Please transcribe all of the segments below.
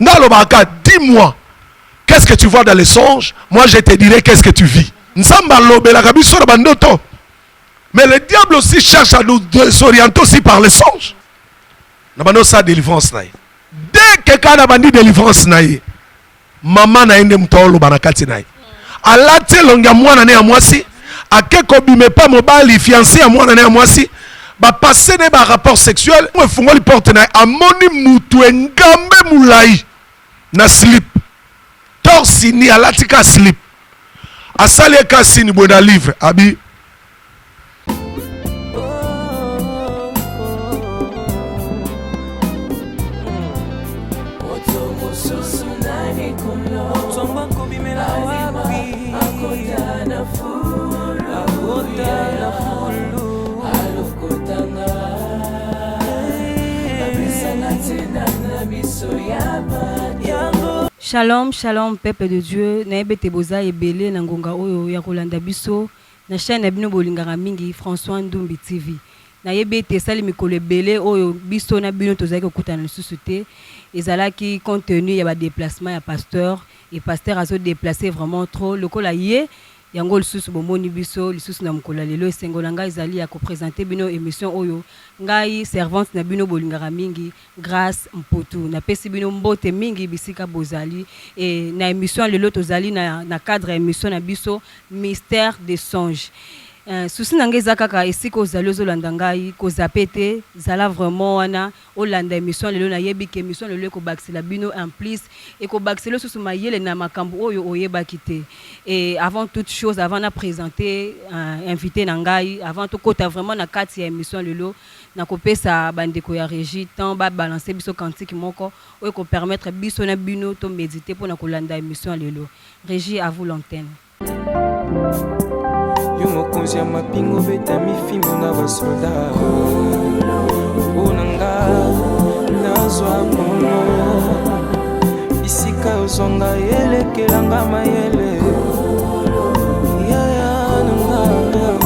Nalobaka, dis-moi, qu'est-ce que tu vois dans les songes? Moi, je te dirai qu'est-ce que tu vis. Nzamba lobelaka biso na bandoto. Mais le diable aussi cherche à nous s'orienter aussi par les songes. Nabano sa délivrance naïe. Dès que quelqu'un a bandi délivrance naïe, maman na ende mtolo banakati naïe. Alate longa mwana ne amwasi, akeko bime pas mobali fiancé à mwana ne amwasi, ba passer ne ba rapport sexuel, mo fungoli porte naïe, amoni mutu engambe mulai na slip. Torsi ni alatika slip. Asali kasi ni bona livre abi. Shalom, shalom, peuple de Dieu. Naebe teboza ebele na ngonga oyo ya kolanda biso na chaîne bino bolingaka mingi François Ndumbi TV. Naebe te sali mikolo ebele oyo biso na bino tozaki kokutana lisusu te. Ezalaki contenu ya ba déplacement ya pasteur et pasteur a se déplacé vraiment trop lokola ye yango lisusu bomoni biso lisusu na mkola lelo esengo na ngai ezali ya ko présenter bino émission oyo ngai servante na bino bolingaka mingi grâce mputu na pesi bino mbote mingi bisika bozali et na émission lelo tozali na cadre émission na biso mystère des songes. Souci na ngeza kaka esika ozali ozolanda ngai kozapete zala vraiment wana olanda émission lelo na yebi ke émission lelo ko baxela bino en plus et ko baxelo susu mayele na makambo oyo oyeba kité. Et avant toute chose, avant de présenter invité na ngai, avant tout kota vraiment na kati ya émission lelo na kopesa bandeko ya régie tant ba balancer biso kantique moko oyo ko permettre biso na bino to méditer pour na kolanda émission lelo. Régie, à vous l'antenne. Yo mokonzi ya mapingo beta mifimbo na basoda onanga nazwa mono isika ozonga yelekelanga mayele yaya nanga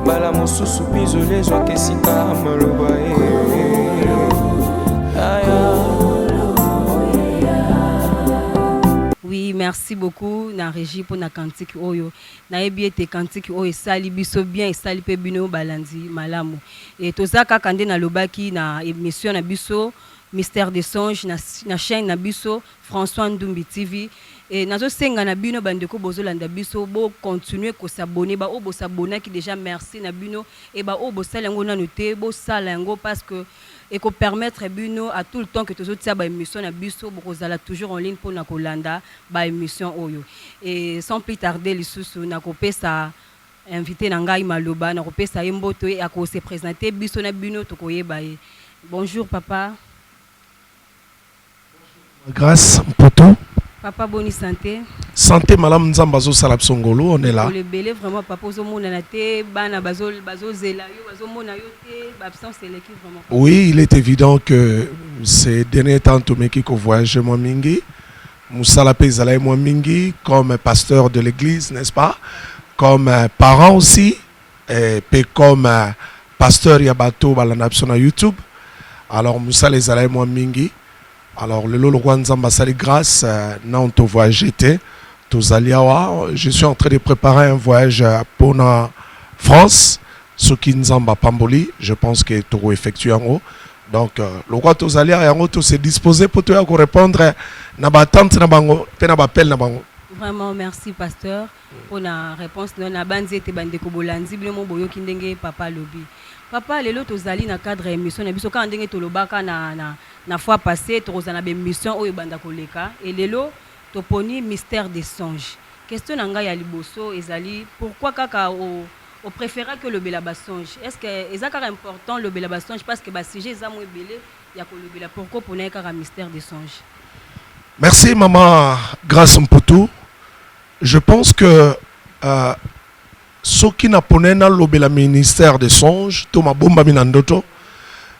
bala mosusu bizole zwaka esika maloba Oui, merci beaucoup na régie pour na kantique oyo. Na ebi ete kantique oyo sali biso bien et sali pe bino balandi malamu. Et tozaka kande na lobaki na émission na biso Mystère des songes na chaîne na biso François Ndumbi TV. Et nazo senga na bino bandeko bozolanda biso bo continuer ko s'abonner ba o bo s'abonner qui déjà merci na bino et ba o bo sala ngo na noter bo sala ngo parce que et qu'on permettre bino à tout le temps que tous autres ça ba émission na biso bokozala toujours en ligne pour na kolanda ba émission oyo. Et sans plus tarder lisusu na kopesa invité na ngai maloba na kopesa yemboto et à ko se présenter biso na bino to koyeba ye. Bonjour papa. Grâce Mpoto. Papa, bonne santé. Santé, madame Nzambazo Salapsongolo, on est là. Le belé, vraiment, papa, oui, il est évident que ces derniers temps, tout le qui voyage moi mingi, Moussala Pezala moi mingi, comme pasteur de l'église, n'est-ce pas? Comme parent aussi, et comme pasteur Yabato Balanapso na YouTube. Alors Moussala Zala moi mingi. Alors, le Lolo Sali grâce, non, on voyage été, je suis en train de préparer un voyage pour la France, ce qui nous a Pamboli, je pense que tout effectué en haut. Donc, le roi Tozalia et en haut, tout s'est disposé pour te répondre, na batante na bango, te na bapel na bango. Vraiment, merci, pasteur, pour la réponse. Non, na banzi te bandeko bolandi, bien mon boyo kindenge papa lobby. Papa, les autres zali na cadre émission, na biso quand ndenge tolobaka na fois passée, tozana be mission oyo banda koleka et lelo toponi mystère des songes. Question nanga ya liboso ezali pourquoi kaka au préféra que le belaba songe. Est-ce que ezaka important le belaba songe parce que ba sujet za mo belé ya ko le bela pourquoi pona kaka mystère des songes. Merci maman Grâce Mputu. Je pense que ce qui n'a pas le ministère des songes, Thomas Bomba Minandoto,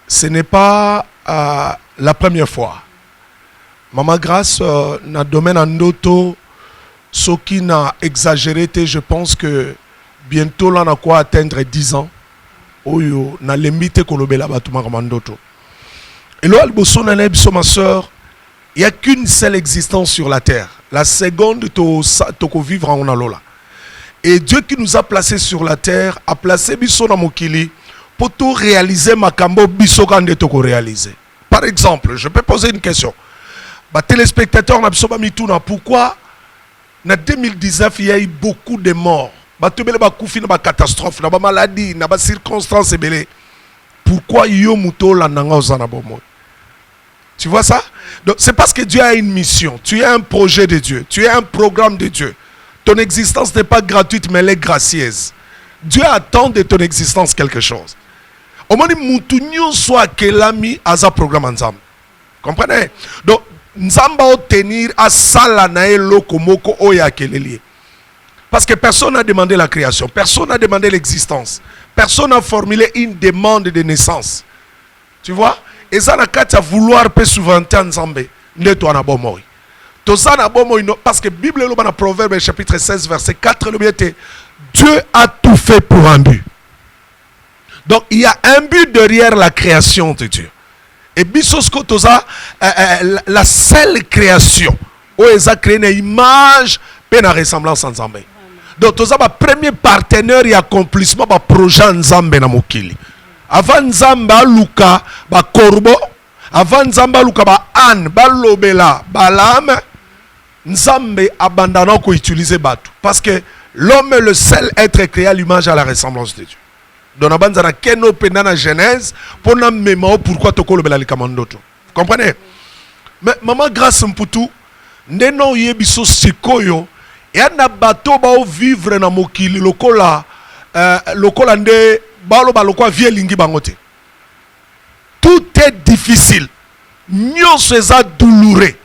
ce n'est pas la première fois. Maman Grâce, dans le domaine Andoto, ce qui n'a exagéré, je pense que bientôt là, on a quoi atteindre 10 ans. On a limité que le Bela Batuma Mandoto. Et là, ma soeur, il n'y a qu'une seule existence sur la terre. La seconde, tu vivre en alola. Et Dieu qui nous a placés sur la terre a placé biso na mokili pour tout réaliser makambo biso kande toko réaliser. Par exemple, je peux poser une question. Bah téléspectateurs na biso ba mituna, pourquoi en 2019 il y a eu beaucoup de morts? Bah tebele ba kufi na ba catastrophe, na ba maladie, na ba circonstances ebele. Pourquoi yo muto la nanga ozana bomo? Tu vois ça? Donc c'est parce que Dieu a une mission, tu as un projet de Dieu, tu as un programme de Dieu. Ton existence n'est pas gratuite, mais elle est gracieuse. Dieu attend de ton existence quelque chose. Au moment où nous soit kelami à sa programme ensemble. Comprenez? Donc, Nzamba va tenir à sala nae loko moko oya keleli. Parce que personne n'a demandé la création, personne n'a demandé l'existence, personne n'a formulé une demande de naissance. Tu vois? Et ça n'a qu'à vouloir peut souvent Nzambe. Ne toi na bomoi. Parce que la Bible, dans le Proverbe chapitre 16, verset 4, Dieu a tout fait pour un but. Donc il y a un but derrière la création de Dieu. Et bisosko toza la seule création où ils ont créé une image et une ressemblance ensemble. Donc toza le premier partenaire et accomplissement du projet Nzambe na mokili. Avant Nzambe luka ba corbeau, avant Nzambe luka ba âne, ba lobela, ba lame. Nzambe abandonnant qu'on utilise bateau. Parce que l'homme est le seul être créé à l'image et à la ressemblance de Dieu. Donc, on a keno pendant la Genèse pour nous mémoire pourquoi tu le belali kamandoto. Comprenez? Mais maman grâce pour tout, neno yebiso sikoyo et na bateau ba vivre na mokili lokola lokola nde ba lo ba lokwa vie lingi bangote. Tout est difficile. Nyonso eza douloureux.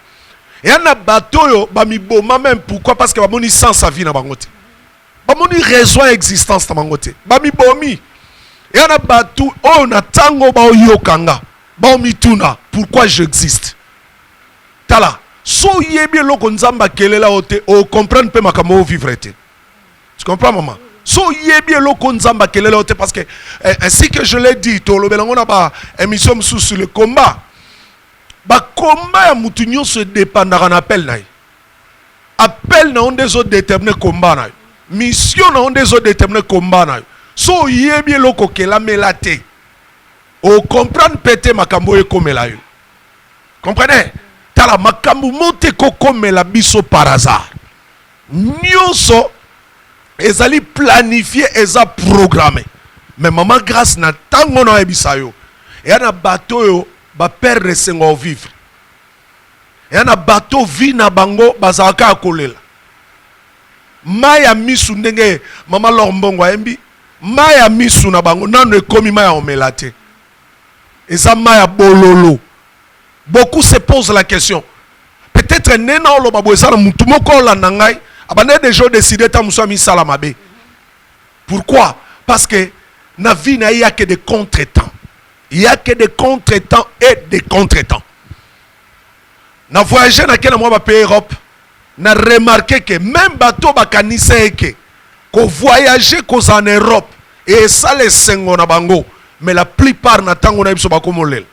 Et un bateau, même pourquoi? Parce que bamoni sans sa vie na bangote. Bamoni raison existence na bangote. Bami bomi. Et un bateau, oh na tango ba yokanga. Ba mituna, pourquoi j'existe? Tala, so yebi loko nzamba kelela ote, o comprendre pe makamo vivre te. Tu comprends maman? So yebi loko nzamba kelela ote parce que ainsi que je l'ai dit, to lo belango na ba émission sur le combat. Ba combat ya mutu nyonso dépendra na appel na. Appel na onde zo déterminer combat na. Mission na onde zo déterminer combat na. So yebi loko kela melate. O comprendre pété makambo e komela yo. Comprenez? Tala makambo monte ko komela biso par hasard. Nyonso ezali planifié, eza programmé. Mais maman grâce na tango na ebisa yo. Et na bateau yo ba perdre sengo vivre. Et na bateau vi na bango bazaka kolela. Maya misu ndenge mama lombongo embi. Maya misu na bango nano ekomi maya omelate. Et ça maya bololo. Beaucoup se posent la question. Peut-être nena lo babweza na mutu moko la nangai abane déjà décidé ta muso mi salamabe. Pourquoi? Parce que na vie na ya que des contretemps. Il n'y a que des contretemps et des contretemps. Na voyagé dans quel mois pays Europe, na remarqué que même bateau bakanise que voyager cause en Europe et ça les sengo na bango, mais la plupart na tango na biso bakomolel.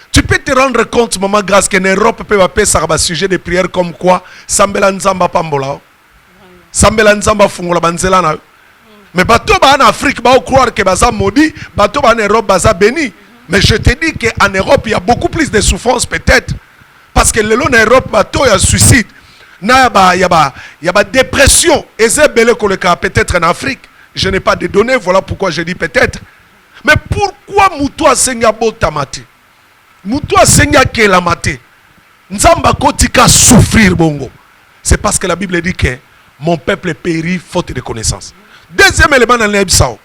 Tu peux te rendre compte maman grâce qu'en Europe peut appeler ça un sujet de prière comme quoi sambela nzamba pambola. Sambela nzamba fungola banzela na. Mais bateau ba en Afrique ba croire que baza maudit, bateau ba en Europe baza béni. Mais je te dis qu'en Europe, il y a beaucoup plus de souffrance peut-être. Parce que le long en Europe, il y a suicide. Il y a dépression. Et c'est peut-être en Afrique. Je n'ai pas de données, voilà pourquoi je dis peut-être. Mais pourquoi Moutoua Senga Botamate? Moutoua Senga Kelamate? Nzamba Kotika souffrir bongo. C'est parce que la Bible dit que mon peuple périt faute de connaissance. Deuxième élément dans l'Ebsao.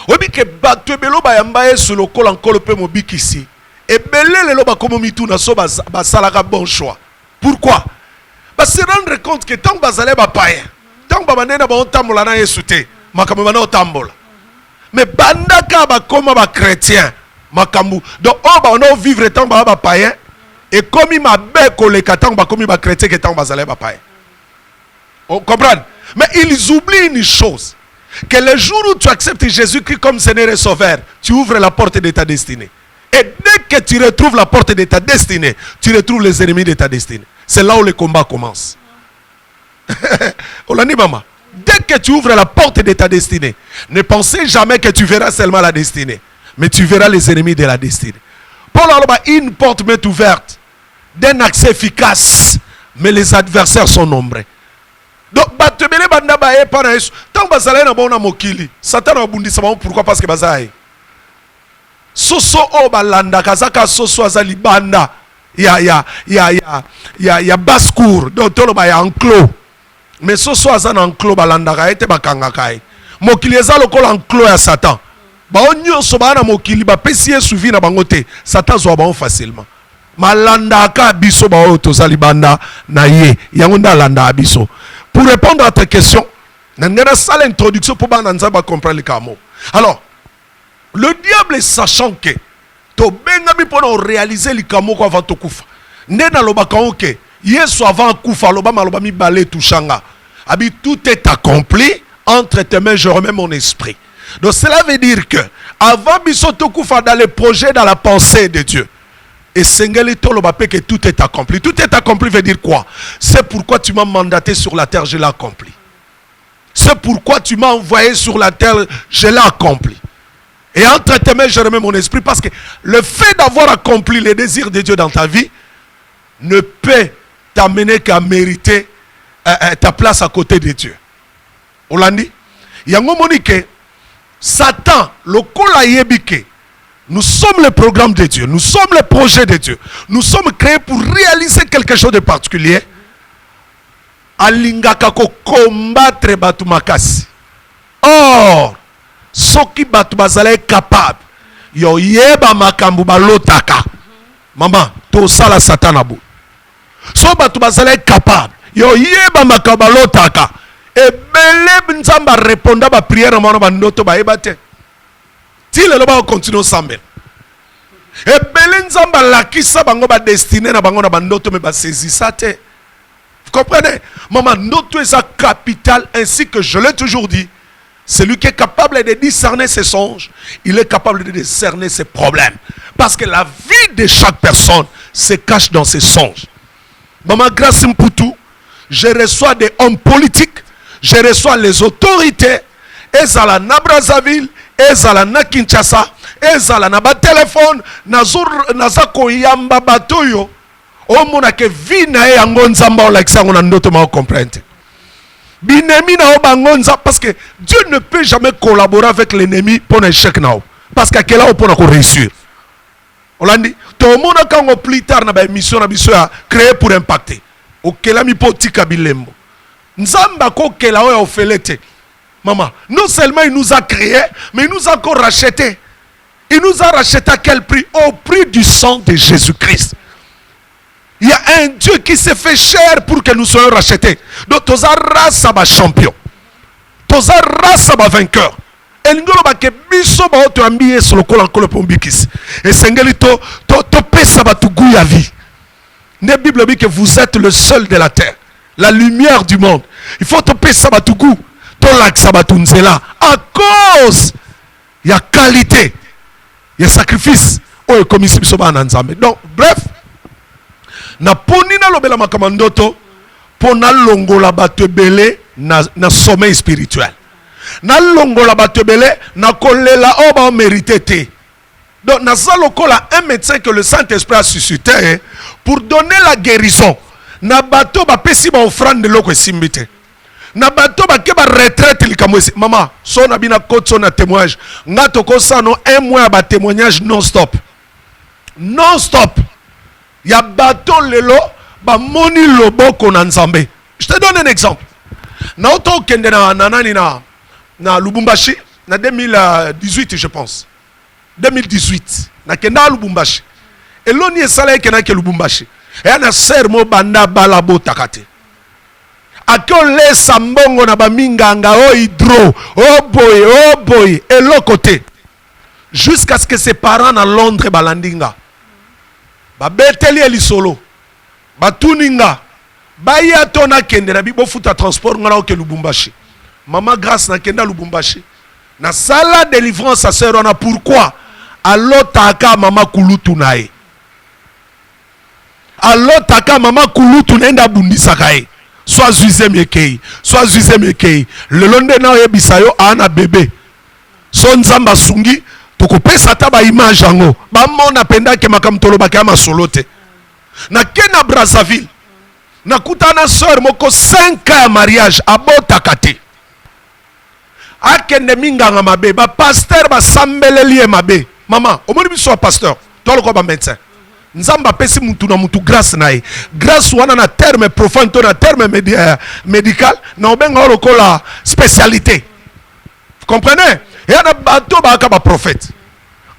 Obi ke bato ebelo ba yambaye sur le col encore peu mobiki ici. Et belé le loba comme mitu na so ba salaka bon choix. Pourquoi? Parce que se rendre compte que tant bazale ba païen, tant ba banena ba ontambola na yesute, makambo bana otambola. Mais bandaka ba comme ba chrétien, makambu. Donc on va vivre tant ba païen et comme il m'a bé koleka tant ba comme ba chrétien que tant bazale ba païen. On comprend? Mais ils oublient une chose. Que le jour où tu acceptes Jésus-Christ comme Seigneur et Sauveur, tu ouvres la porte de ta destinée. Et dès que tu retrouves la porte de ta destinée, tu retrouves les ennemis de ta destinée. C'est là où le combat commence. Olani maman, dès que tu ouvres la porte de ta destinée, ne pensez jamais que tu verras seulement la destinée, mais tu verras les ennemis de la destinée. Paul a une porte m'est ouverte d'un accès efficace, mais les adversaires sont nombreux. Donc, batebele banda bae para Yesu. Tant bazala na bona mokili. Satan a bundi sama pourquoi parce que bazaye. Soso o balanda kazaka soso azali banda. Ya basse-cour. Donc tolo ba ya enclos. Mais soso azana enclos balanda ka ete bakanga kai. Mokili ezalo kola enclos ya Satan. Ba onyo so ba na mokili ba pesi Yesu vi na bangote. Satan zo ba on facilement. Malanda ka biso ba o to zali banda na ye. Yangonda landa abiso. Pour répondre à ta question, je vais faire l'introduction pour que comprendre le camo. Alors, le diable, sachant que tu as pour réaliser le camo avant de koufa. Nena loba kaoke, yesu avant koufa loba maloba mi balé touchanga. Abi tout est accompli entre tes mains, je remets mon esprit. Donc cela veut dire que avant bisoto koufa dans les projets, dans la pensée de Dieu. Et Sengeli Tolobapé que tout est accompli. Tout est accompli veut dire quoi? C'est pourquoi tu m'as mandaté sur la terre, je l'ai accompli. C'est pourquoi tu m'as envoyé sur la terre, je l'ai accompli. Et entre tes mains, je remets mon esprit parce que le fait d'avoir accompli les désirs de Dieu dans ta vie ne peut t'amener qu'à mériter ta place à côté de Dieu. On l'a dit? Yango Monique, Satan, le kola yebike. Nous sommes le programme de Dieu. Nous sommes le projet de Dieu. Nous sommes créés pour réaliser quelque chose de particulier. Alingaka ko combattre batu makasi. Or, soki batu bazala capable. Yo yeba makambu balotaka. Maman, to sala satana bu. So batu bazala capable. Yo yeba makambu balotaka. Et bele nzamba répondra ba prière mona ba ndoto ba ebate. Si le loba continue ensemble. Et Belenzamba la kisa bango ba destiné na bango na bandoto me ba saisissate. Vous comprenez? Maman, notre est sa capitale ainsi que je l'ai toujours dit. Celui qui est capable de discerner ses songes, il est capable de discerner ses problèmes. Parce que la vie de chaque personne se cache dans ses songes. Maman, grâce pour tout, je reçois des hommes politiques, je reçois les autorités, ezala na Brazzaville, ezala na Kinshasa, ezala na ba téléphone, naza koyamba batoyo, omona ke vina e yango nzamba o lakisa ngona ndoto ma comprendre. Binemi na o bangonza parce que Dieu ne peut jamais collaborer avec l'ennemi pour un échec nao. Parce que quel a pour réussir. On l'a dit, tout le monde quand plus tard na ba émission na biso ya créé pour impacter. O kela mi potika bilembo. Nzamba ko kela o ofelete. Maman, non seulement il nous a créés, mais il nous a encore rachetés. Il nous a rachetés à quel prix? Au prix du sang de Jésus-Christ. Il y a un Dieu qui s'est fait cher pour que nous soyons rachetés. Donc, tous a race à champion. Tous a race à vainqueur. Et nous avons que biso ba auto ambié sur le col encore le pombikis. Et sengeli to pesa ba tu gouya vie. La Bible dit que vous êtes le seul de la terre, la lumière du monde. Il faut te pesa ba tu gou. À cause il y a qualité, il y a sacrifice. Donc bref, na poni na lobela makamandoto pona longola batebele na sommeil spirituel. Na longola batebele na kolela oba mérité. Donc na lokola un médecin que le Saint-Esprit a suscité pour donner la guérison. Na bato ba pesi ba offrande de loko simbite. Na bato ba ke ba retraite likamwesi. Maman, so na bina kotso na témoignage. Nga toko sa no un mois ba témoignage non stop. Non stop. Ya bato lelo ba moni loboko na nzambe. Je te donne un exemple. Na auto kende na Lubumbashi na 2018 je pense. 2018 na kenda Lubumbashi. Et l'oni esala ke na ke Lubumbashi. Et na sermo banda balabo takate. Akole sambongo na baminganga o hydro oh boy et l'autre côté jusqu'à ce que ses parents à Londres balandinga ba beteli elisolo batuninga baya tona kende na bibo futa transport ngana ke Lubumbashi. Maman grâce na kenda Lubumbashi na sala délivrance à sœur on a pourquoi alotaka mama kulutu na ye. Alotaka mama kulutu nenda bundisaka ye. Soit zuize mekei, soit zuize mekei. Le londe na oyebisa yo ana bébé. So nzamba sungi tokopesa ta ba image yango. Ba mona penda ke makamtolo bakama solote. Na kena Brazzaville. Na kutana sœur moko 5 ans ya mariage abotaka te. Akende minganga mabe ba pasteur ba sambeleli mabe. Maman, omoni biso pasteur, tolo ko ba médecin. Nzamba pesi mutu na mutu grâce na ye. Grâce wana na terme profane to na terme médical na obenga lokola spécialité. Vous comprenez? Et na bato ba ka ba prophète.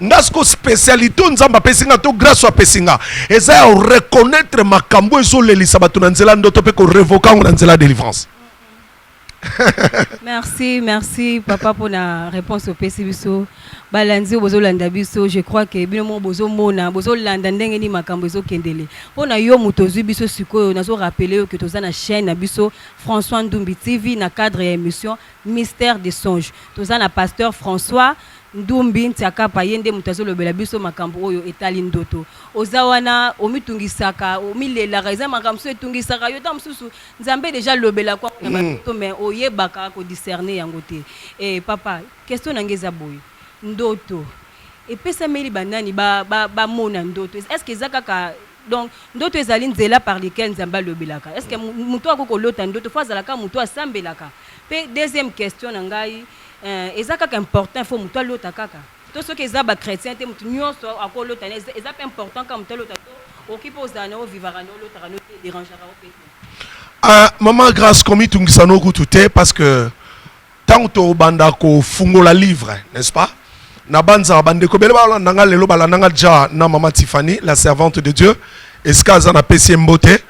Ngasko spécialité nzamba pesinga to grâce wa pesinga. Eza ya reconnaître makambo ezo lelisa bato na nzela ndoto pe ko révoquer na nzela délivrance. Merci papa pour la réponse au PCBiso. Balanzi bozo landa biso, je crois que binomo bozo mona, bozo landa ndenge ni makambo zo kendele. Pona yo mutozu biso sikoyo nazo rappeler que toza na chaîne na biso François Ndumbi TV na cadre ya émission Mystère des songes. Toza na pasteur François Ndumbi ntiaka payende mutazo lobela biso makambo oyo etali ndoto. Ozawana omitungisaka, omilela raiza makamso etungisaka yo tamsusu nzambe déjà lobela kwa na bato mais oyebaka ko discerner yango te. Eh papa, question nangeza boy. Ndoto. Et pesa meli banani ba mona ndoto. Est-ce que ezaka donc ndoto ezali nzela par lesquels nzamba lobelaka. Est-ce que muto akoko lota ndoto fois zalaka muto asambelaka. Pe deuxième question nangai ezaka important faut muto lota kaka. Tout ce que les abats chrétiens, les gens sont à quoi l'autre, c'est important comme tel autre, au qui pose un autre vivre à l'autre, dérangera au maman grâce comme tu dis ça nous goûter parce que tant que tu banda ko fungo la livre, n'est-ce pas? Na banza bande ko beleba nanga lelo bala nanga ja na maman Tiffany, la servante de Dieu, et ce qu'elle a payé beauté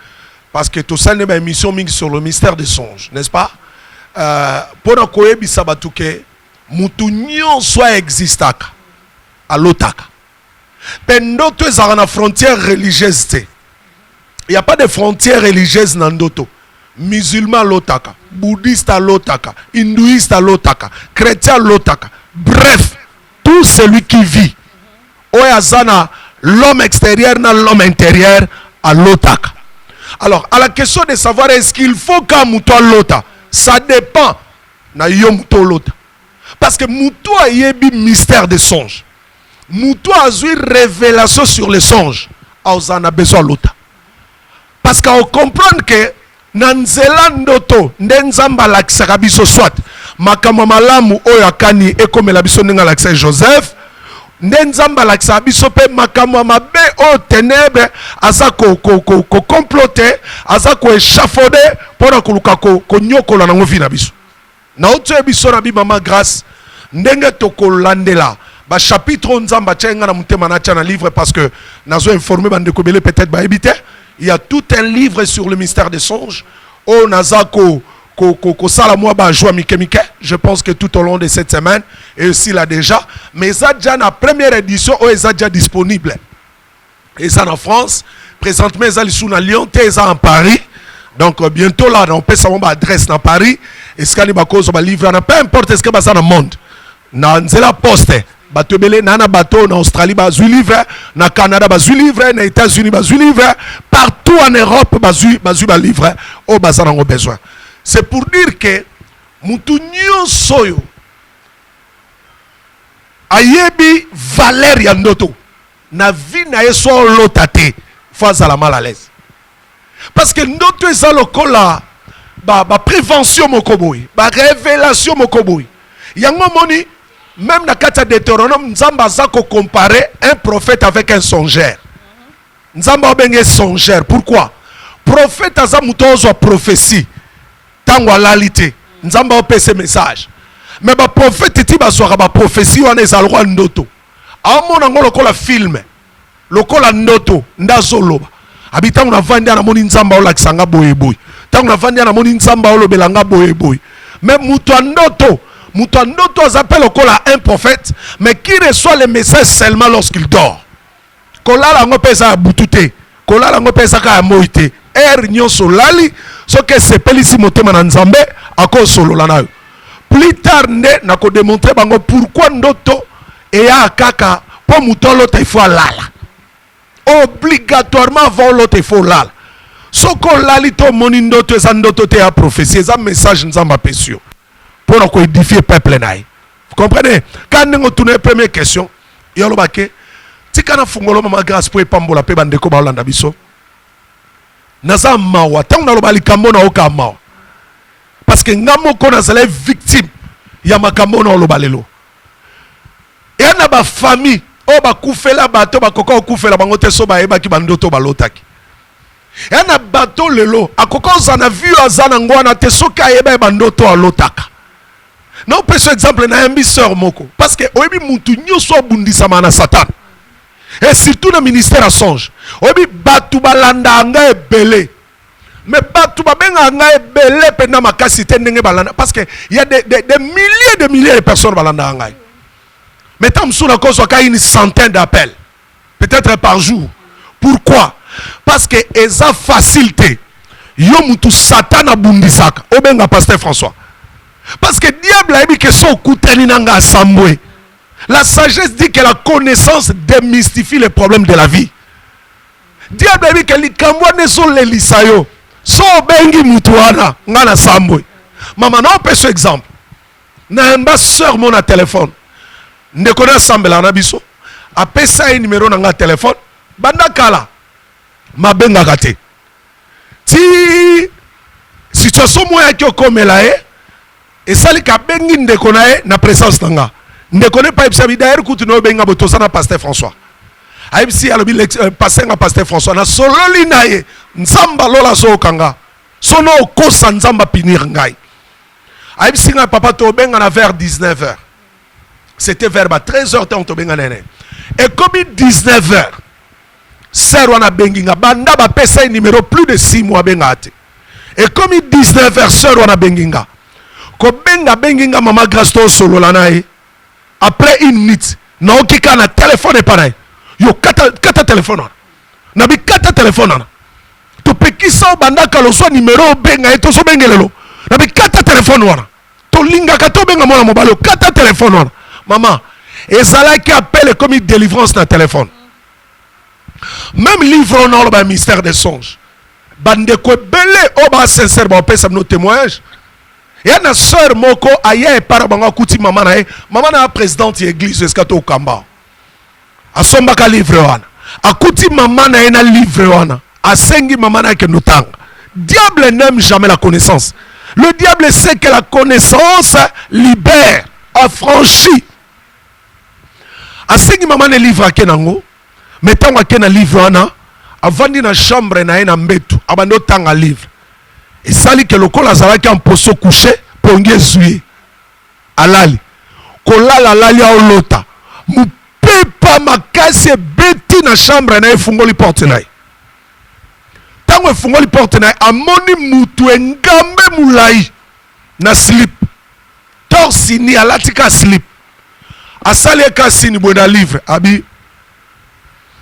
parce que tout ça n'est pas émission ming sur le mystère des songes, n'est-ce pas? Pour na ko ebisa batuke mutu nyonso existaka alotaka pendoto ezaka na frontière religieuse te. Il n'y a pas de frontière religieuse dans ndoto. Musulman lotaka, bouddhiste lotaka, hindouiste lotaka, chrétien lotaka. Bref, tout celui qui vit oyazana l'homme extérieur na l'homme intérieur à lotaka. Alors à la question de savoir est-ce qu'il faut qu'un mouton lota, ça dépend na yo mouton lota. Parce que Moutou a yebi mystère des songes. Moutou a eu révélation sur les songes. On a besoin de l'autre. Parce qu'on comprend que Nanzela Ndoto, Nenzamba Laksaka biso soit, Makamamalamu Oyakani et comme la biso Nenga Laksa Joseph, Nenzamba Laksaka biso pe Makamamabe o ténèbres, Azako comploter, Azako échafauder, pour ko nyoko la nango vina biso. Na otu ebiso na bi mama grâce ndenge tokolandela ba chapitre nzamba tchenga na mutema na tcha na livre parce que nazo informé bande ko belé peut-être ba ebité il y a tout un livre sur le mystère des songes o nazako ko sala moi ba joie mike je pense que tout au long de cette semaine et aussi là déjà mais ça déjà na première édition o est déjà disponible et ça en France présentement ça li sous na Lyon et ça en Paris. Donc bientôt là on peut savoir ma adresse dans Paris et ce qu'il cause ba livre na peu importe ce que ça dans le monde na nzela poste bato belé na bateau na Australie bazu livre na Canada bazu livre na États-Unis bazu livre partout en Europe bazu ba livre au bazar en besoin. C'est pour dire que mutu nyonso yo ayebi valeur ya ndoto na vie na yeso lotate fois à la mal à l'aise. Parce que ndoto eza lokola ba prévention mokoboy, ba révélation mokoboy. Yango moni même na kata Deutéronome nzamba za ko comparer un prophète avec un songeur. Nzamba obenge songeur. Pourquoi? Prophète aza mutozo prophétie. Tango alalité. Nzamba opese message. Mais ba prophète ti ba soka ba prophétie wana ezalwa ndoto. Amona ngo lokola film. Lokola ndoto ndazoloba. Habitangu na vandi na moni nzamba ola kisanga boye boye. Tangu na vandi na moni nzamba olo belanga boye boye. Mais mutu ndoto s'appelle un prophète, mais qui reçoit les messages seulement lorsqu'il dort. Kolala ngo pesa butute, kolala ngo pesa ka moite. Nyon solali, ce que c'est pelisi motema na nzambe ako solo la Plus tard ne na ko démontrer bango pourquoi ndoto et ya kaka pour mouton l'autre il faut lala. Obligatoirement avant l'autre il faut lala. Ce qu'on lali to monindo to zandoto te a prophétie, ça message nous a pécio pour qu'on édifie le peuple naï. Vous comprenez? Quand nous tournons première question, il y a le baquet. Si quand on fungolo mama grâce pour pambola pe bandeko ba Hollanda biso. Naza mawa, tant on a le bali kambo na oka mawa. Parce que ngamo kona zala victime ya makambo na lo balelo. Et on a ba famille, o ba kufela bato ba koko kufela bango te so ba eba ki bandoto balotaki. Et on a bato lelo, akoko zana vu azana ngwana te so ka eba bandoto alotaka. Non, par exemple, na un sœur moko. Parce que oyebi mutu nyoso bundisa mana Satan. Et surtout le ministère à songe. Oyebi batu balanda anga ebele. Mais batu babenga anga ebele pena makasi te ndenge balanda. Parce que il y a des milliers de personnes balanda anga. Mais tant msuna koso ka une centaine d'appels. Peut-être par jour. Pourquoi? Parce que eza facilité. Yo mutu Satan abundisaka. Obenga pasteur François. Parce que le diable a dit que son kouteni nanga asambwe. La sagesse dit que la connaissance démystifie les problèmes de la vie. Diable a dit que likamwa ne sont les lisayo. So bengi mutuana ngana sambwe. Maman, non, on ce exemple. Na mba sœur mon a téléphone. Ne connaît sambela na biso. Après ça un numéro na téléphone. Banda kala. Ma benga gate. Ti situation moya ki okomela et ça les bengi ndeko na na présence nanga ndeko pas ebisa d'ailleurs kutu no benga botosa na pasteur François aibisi alobi passer na pasteur François na solo linaye nzamba lola so kanga sono kosa nzamba pinir ngai aibisi nga papa to benga na vers 19h c'était vers 13h to benga nene et comme 19h sœur wana bengi nga banda ba pesa numéro plus de 6 mois benga ate et comme 19h sœur wana bengi nga ko benga benginga mama grâce to solo la nae après une minute na okika na téléphone e panai yo kata téléphone na bi kata téléphone to pekisa banda kalo so numéro benga to so bengelelo na bi kata téléphone wana to linga ka to benga mona mobalo kata téléphone wana maman ezala qui appelle comme une délivrance na téléphone même livre on a le mystère des songes bande ko belé o ba sincèrement on peut ça nos témoignages. Et une soeur moko aye para bango kuti mama na présidente de l'église eskato kamba asomba ka livre wana akuti mama na livre wana asengi mama na ke notanga. Diable n'aime jamais la connaissance. Le diable sait que la connaissance libère, affranchit. Asengi mama na livre akenango metango akena livre wana avandi na chambre na mbetu abando tanga livre. Et ça dit que le col azalaki en poso couché pour ngezuye alali kolala lali a olota mu pepa makasi beti na chambre na efungoli porte na tango efungoli porte na amoni mutu engambe mulai na slip torsini alatika slip asali ka sini bona livre abi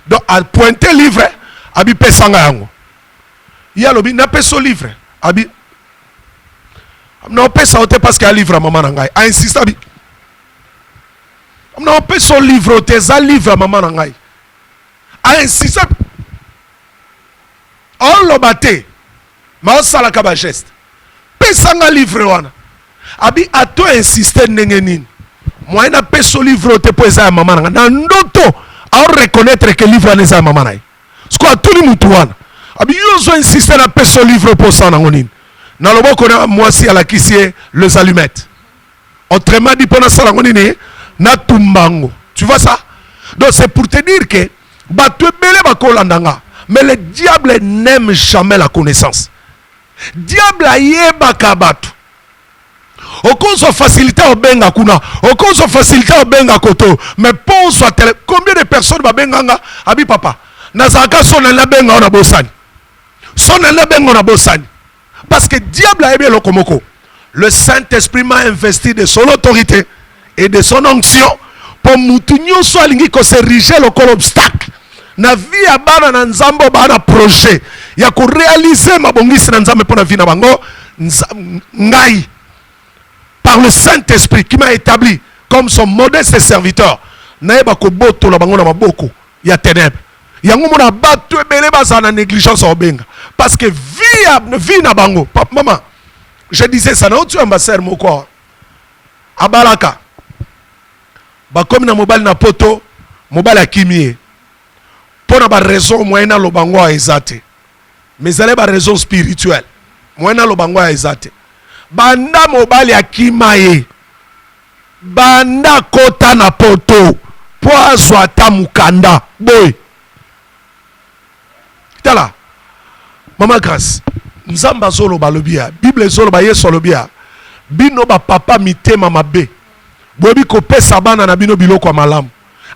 donc à pointer livre abi pesanga yango yalobi na peso livre abi non pesa ote parce qu'il y a livre à maman nangai a insiste abi non pesa livre ote za livre à maman nangai a insiste on lo bate ma sala ka ba geste pesa nga livre wana abi ato insister ndenge nini moi na pesa livre ote po za maman nangai na ndoto a reconnaître que livre na za maman nangai sko atuli mutu wana abi yozo insister na pesa livre pour ça nango nini na loboko na mwasi ala kisie les allumettes autrement dit pendant ça nango nini na tumbango tu vois ça donc c'est pour te dire que bato ebele bakolandanga mais le diable n'aime jamais la connaissance. Diable ayebaka bato okozo facilité obenga kuna okozo facilité obenga koto mais pense à combien de personnes babenganga abi papa nazaka sona na benga ona bosani sona na benga ona bosani parce que diable a aimé le komoko. Le Saint-Esprit m'a investi de son autorité et de son onction pour moutinyo so alingi ko s'ériger le col obstacle na vie ya bana na nzambo bana projet ya ko réaliser mabongisi na nzambe pona vie na bango ngai par le Saint-Esprit qui m'a établi comme son modeste serviteur nayeba ko boto la bango na maboko ya ténèbres. Yango mona bato ebele baza na négligence obenga parce que vie na bango. Papa maman, je disais ça na tu ambassadeur moko abalaka. Ba comme na mobile na poto, mobile akimie. Pour na ba raison moyena lo bango ezate. Mais allez ba raison spirituelle. Moyena lo bango ezate. Banda mobile akimaye. Banda kota na poto. Po azwa ta mukanda. Boy. Tala. Mama Grace. Nzamba zolo balobia. Bible zolo ba yeso lobia. Bino ba papa mitema mabe. Bobi ko pesa bana na bino biloko malamu.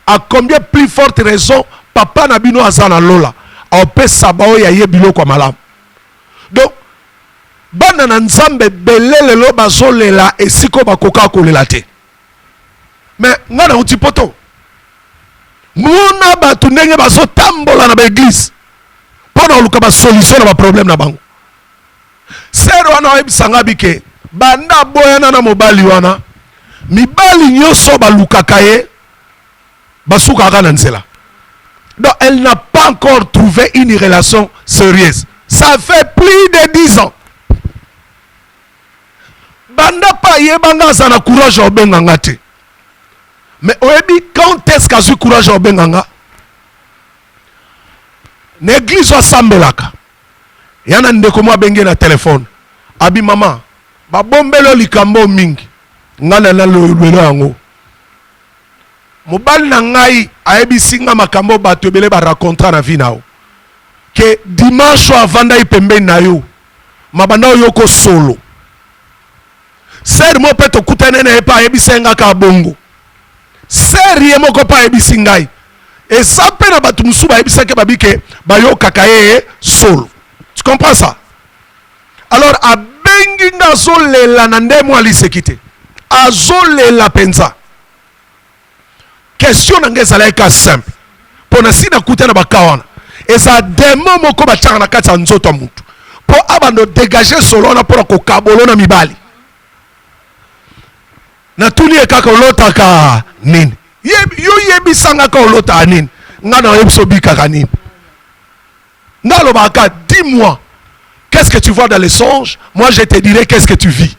À combien plus forte raison papa na bino azana lola. A pesa bao ya ye biloko malamu. Donc bana na nzambe belele lo bazolela esiko bakoka kolela te. Mais ngana uti poto. Muna batu ndenge bazo tambola na l'église. Pona oluka ba solution na ba problème na bango. Sero wana ebisanga bike banda boyana na mobali wana. Mibali nyoso balukaka ye basukaka na nzela. Donc elle n'a pas encore trouvé une relation sérieuse. Ça fait plus de 10 ans. Banda pa yebanga sana courage obenganga te. Mais oyebi quand est-ce qu'a eu courage obenganga? L'église wa sambelaka. Yana ndeko mwa benge na téléphone. Abi mama, ba bombelo likambo mingi. Ngana na lelo yango. Mobali na ngai ayebi singa makambo bato ebele ba raconter na vie nao. Que dimanche avanda ipembe na yo. Mabanda yoko solo. Ser mo peto kutane na epa ayebi senga ka bongo. Ser ye moko pa ayebi singai. Et ça pe na batu musuba ayebi sake babike bayo kakaye solo. Tu comprends ça? Alors abengi nga so lela na ndemo alisekite. Azole la penza. Question n'engezala eka simple. Pona sina kuta na bakawana. Et ça démon moko bachanga na kati ya nzoto mutu. Po abando dégager solo na pona ko kabolo na mibali. Na tuni ekaka olota ka nini. Yo yebisanga ka olota nini. Ngana yebso bika nini. Ngalo baka dis-moi. Qu'est-ce que tu vois dans les songes? Moi je te dirai qu'est-ce que tu vis.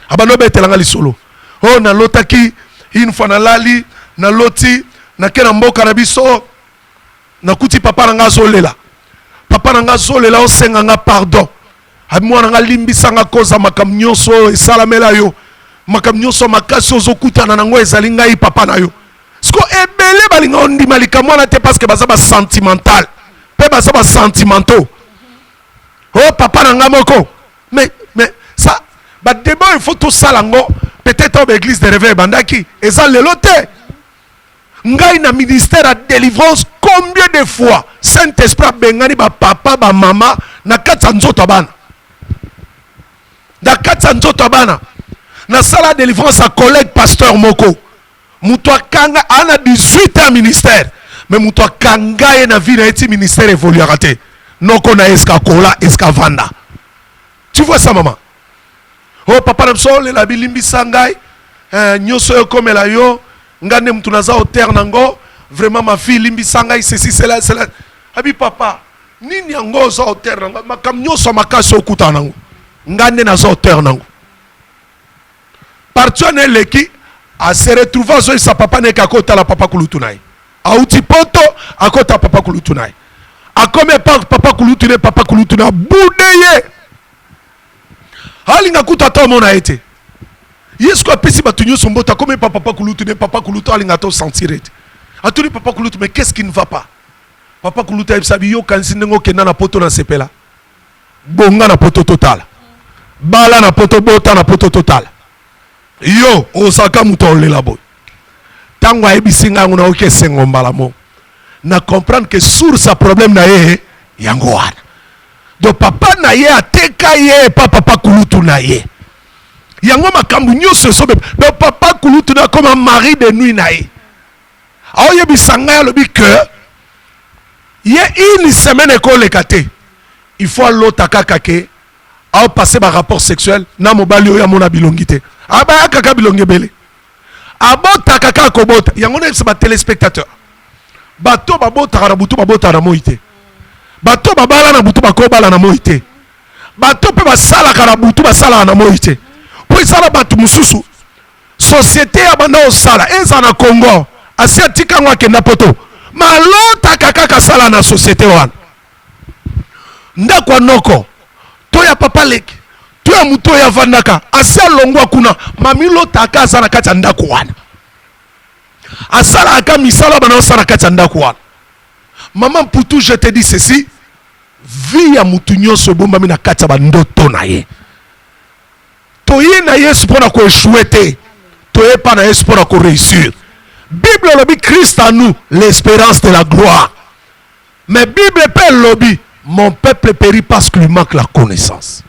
Abano betelanga li solo. Oh na lotaki une fois na lali na loti na kena mboka na biso na kuti papa na nga zolela. Papa na nga zolela o senga nga pardon. Abi mwana nga limbisa nga koza makam nyonso esalamela yo. Makam nyonso makasi ozokuta na nango ezali ngai papa na yo. Sko ebele balinga ondima likamwana te parce que baza ba sentimental. Pe baza ba sentimentaux. Oh papa na nga moko. Mais ça bah d'abord il faut tout ça lango peut-être au église de réveil bandaki et ça le loté ngai na ministère à délivrance combien de fois Saint-Esprit bengani ba papa ba mama na katsa nzoto bana na katsa nzoto bana na sala délivrance à collègue pasteur moko muto kanga ana 18 ans ministère mais muto kanga na vie na eti ministère évoluera te noko na eska kola eska vanda. Tu vois ça maman? Oh papa namso le la bilimbi sangai nyoso yo komela yo ngane mtu naza hotel nango vraiment ma fille limbi sangai ceci cela abi papa nini yango za hotel nango makam nyoso makaso okuta nango ngane naza hotel nango partene leki a se retrouver so sa papa ne kakota la papa kulutunai a uti poto akota papa kulutunai a comme papa kulutune papa kulutuna boudeye alinga kuta to mona été yesko apesi batunyo sombota comme papa kulutu ne papa kulutu alinga to sentir été atuli papa kulutu mais qu'est-ce qui ne va pas papa kulutu ebsabi yo kansi ndengo kenda na poto na sepela bonga na poto total bala na poto bota na poto total yo osaka muto lela boy tango ebisinga ngona oke sengo mbala mo na comprendre que sur sa problème na ye yango wana. Donc papa na ye ateka ye papa kulutu na ye. Yango makambu nyonso sobe. Donc papa kulutu na comme un mari de nuit na ye. Aho ye bisanga lobi que ye une semaine école kate. Il faut l'autre kakake aho passer ba rapport sexuel na mobali oya mona bilongite. Aba kaka bilonge bele. abota kaka kobota yango na c'est ba téléspectateur bato babota na butu babota na moite bato babala na butu bakobala na moite bato pe basala na butu basala na moite po isala bato mususu société ya banda osala eza na Congo asia tika ngwa kenda poto malota kaka kasala na société wana ndako noko to ya papa leki to ya muto ya vandaka asia longwa kuna mamilo taka sana kati ya ndako wana asala aka misala bana osala kati ya ndako wana maman Poutou je te dis ceci vie ya mutu nyonso bombami na kati ya bandoto na ye toye na yesu mpona koéchouer te toye pa na yesu mpona koréussir. Bible lobby Christ en nous l'espérance de la gloire, mais Bible peut lobby mon peuple périt parce qu'il lui manque la connaissance.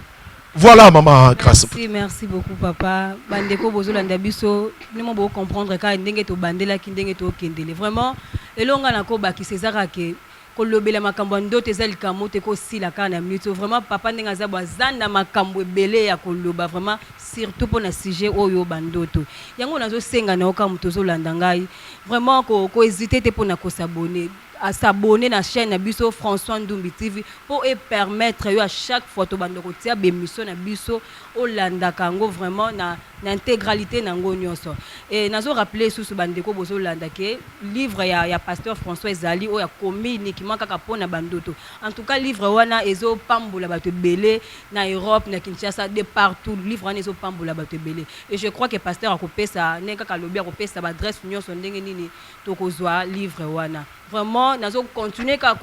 Voilà maman grâce. Merci beaucoup papa. Bandeko bozolanda biso ni mo bo comprendre ka ndenge to bandela ki ndenge to kendele. Vraiment elonga na ko ba ki César ke ko lobela makambo ndoto ezali kamote ko sila kana minute. Vraiment papa ndenge azabo azanda makambo ebele ya ko loba vraiment surtout pour na sujet oyo bandoto. Yango nazo senga na oka muto zolanda ngai. Vraiment ko hésiter te pour na ko s'abonner. À s'abonner à la chaîne Biso François Ndumbi TV pour permettre à chaque fois de faire des émissions na Biso Olanda Kango vraiment na intégralité nango nyonso. Et nazo rappeler sous ce bandeko bozo Olanda que livre ya pasteur François Ezali o ya commis qui manque kapona bandoto. En tout cas livre wana ezo pambola bato belé na Europe na Kinshasa de partout livre wana ezo pambola bato belé. Et je crois que pasteur akopesa neka kalobi akopesa ba adresse nyonso ndenge nini tokozwa livre wana. Vraiment, nous allons continuer à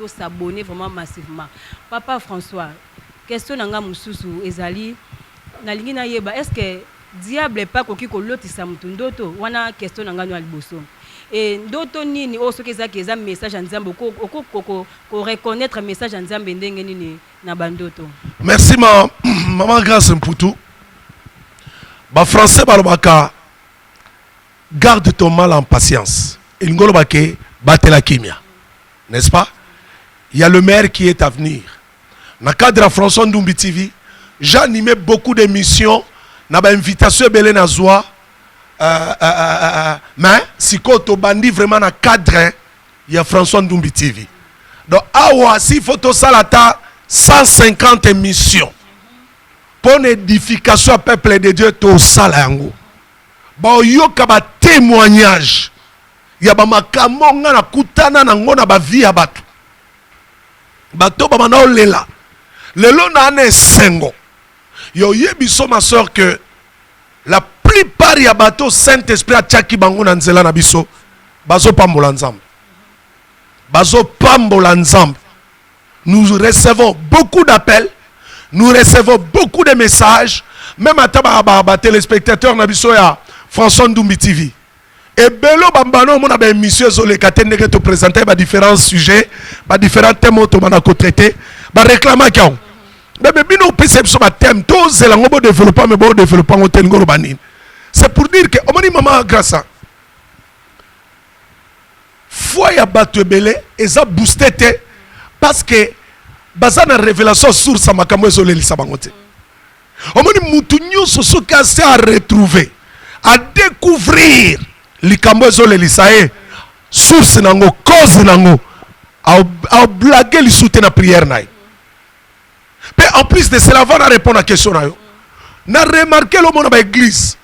s'abonner vraiment massivement. Papa François, question nanga mususu ezali na lingi na yeba est-ce que diable est pas koki ko lotisa mutu ndoto wana question nanga no aliboso et ndoto nini o soki eza message nzambe ko reconnaître message nzambe ndenge nini na bandoto. Merci maman grâce Poutou. Ba français balobaka garde ton mal en patience. Il ngolobake Batela Kimia, n'est-ce pas? Il y a le maire qui est à venir. Dans le cadre de François Ndumbi TV, j'ai animé beaucoup d'émissions. J'ai invitation à Nazwa. Mais si tu bandi vraiment dans le cadre, il y a François Ndumbi TV. Donc, si photo salata 150 émissions pour l'édification au peuple de Dieu, tu salango. Bon, il y a témoignage. Ya ba makambo nga na kutana na ngona ba vie ya bato bato ba mana olela lelo na ane sengo yo yebiso ma soeur que la plupart ya bato Saint-Esprit atiaki bango na nzela na biso bazo pambola nzambe nous recevons beaucoup d'appels, nous recevons beaucoup de messages, même à ba téléspectateurs na biso ya François Ndumbi TV. Et belo bambano mon a émission sur les catènes que te présenter ba différents sujets, ba différents thèmes auto manako traité, ba réclamer kion. Mais bino perception ba thème to zelango bo développement mais bo développement au tengolo banine. C'est pour dire que omoni maman grâce à foi ya bato belé eza boosté te parce que bazana révélation sur sa makambo zo lelisa bangote. Omoni mutu nyuso soka se à retrouver, à découvrir likambo ezole lisae source nango cause nango a blaguer li soute na prière naï. Mais en plus de cela va répondre à question na yo. Na remarqué le monde ba église.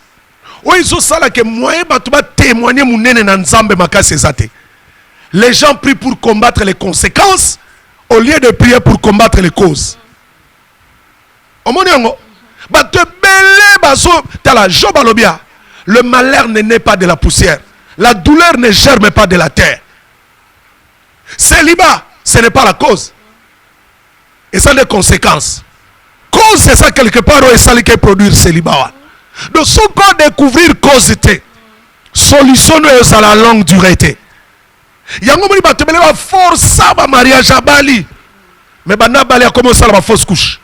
O izo sala que moyen ba tuba témoigner munene na nzambe makasi ezate. Les gens prient pour combattre les conséquences au lieu de prier pour combattre les causes. Omoni yango ba te belé baso tala Job alobia. Le malheur ne naît pas de la poussière. La douleur ne germe pas de la terre. Célibat, ce n'est pas la cause. Et ça a des conséquences. Cause, c'est ça quelque part où est ça qui produit célibat. Donc, ce qu'on découvrir cause, solution est à la longue durée. Il y a un moment où il va forcer le mariage à Bali. Mais Banda Bali a commencé à la fausse couche.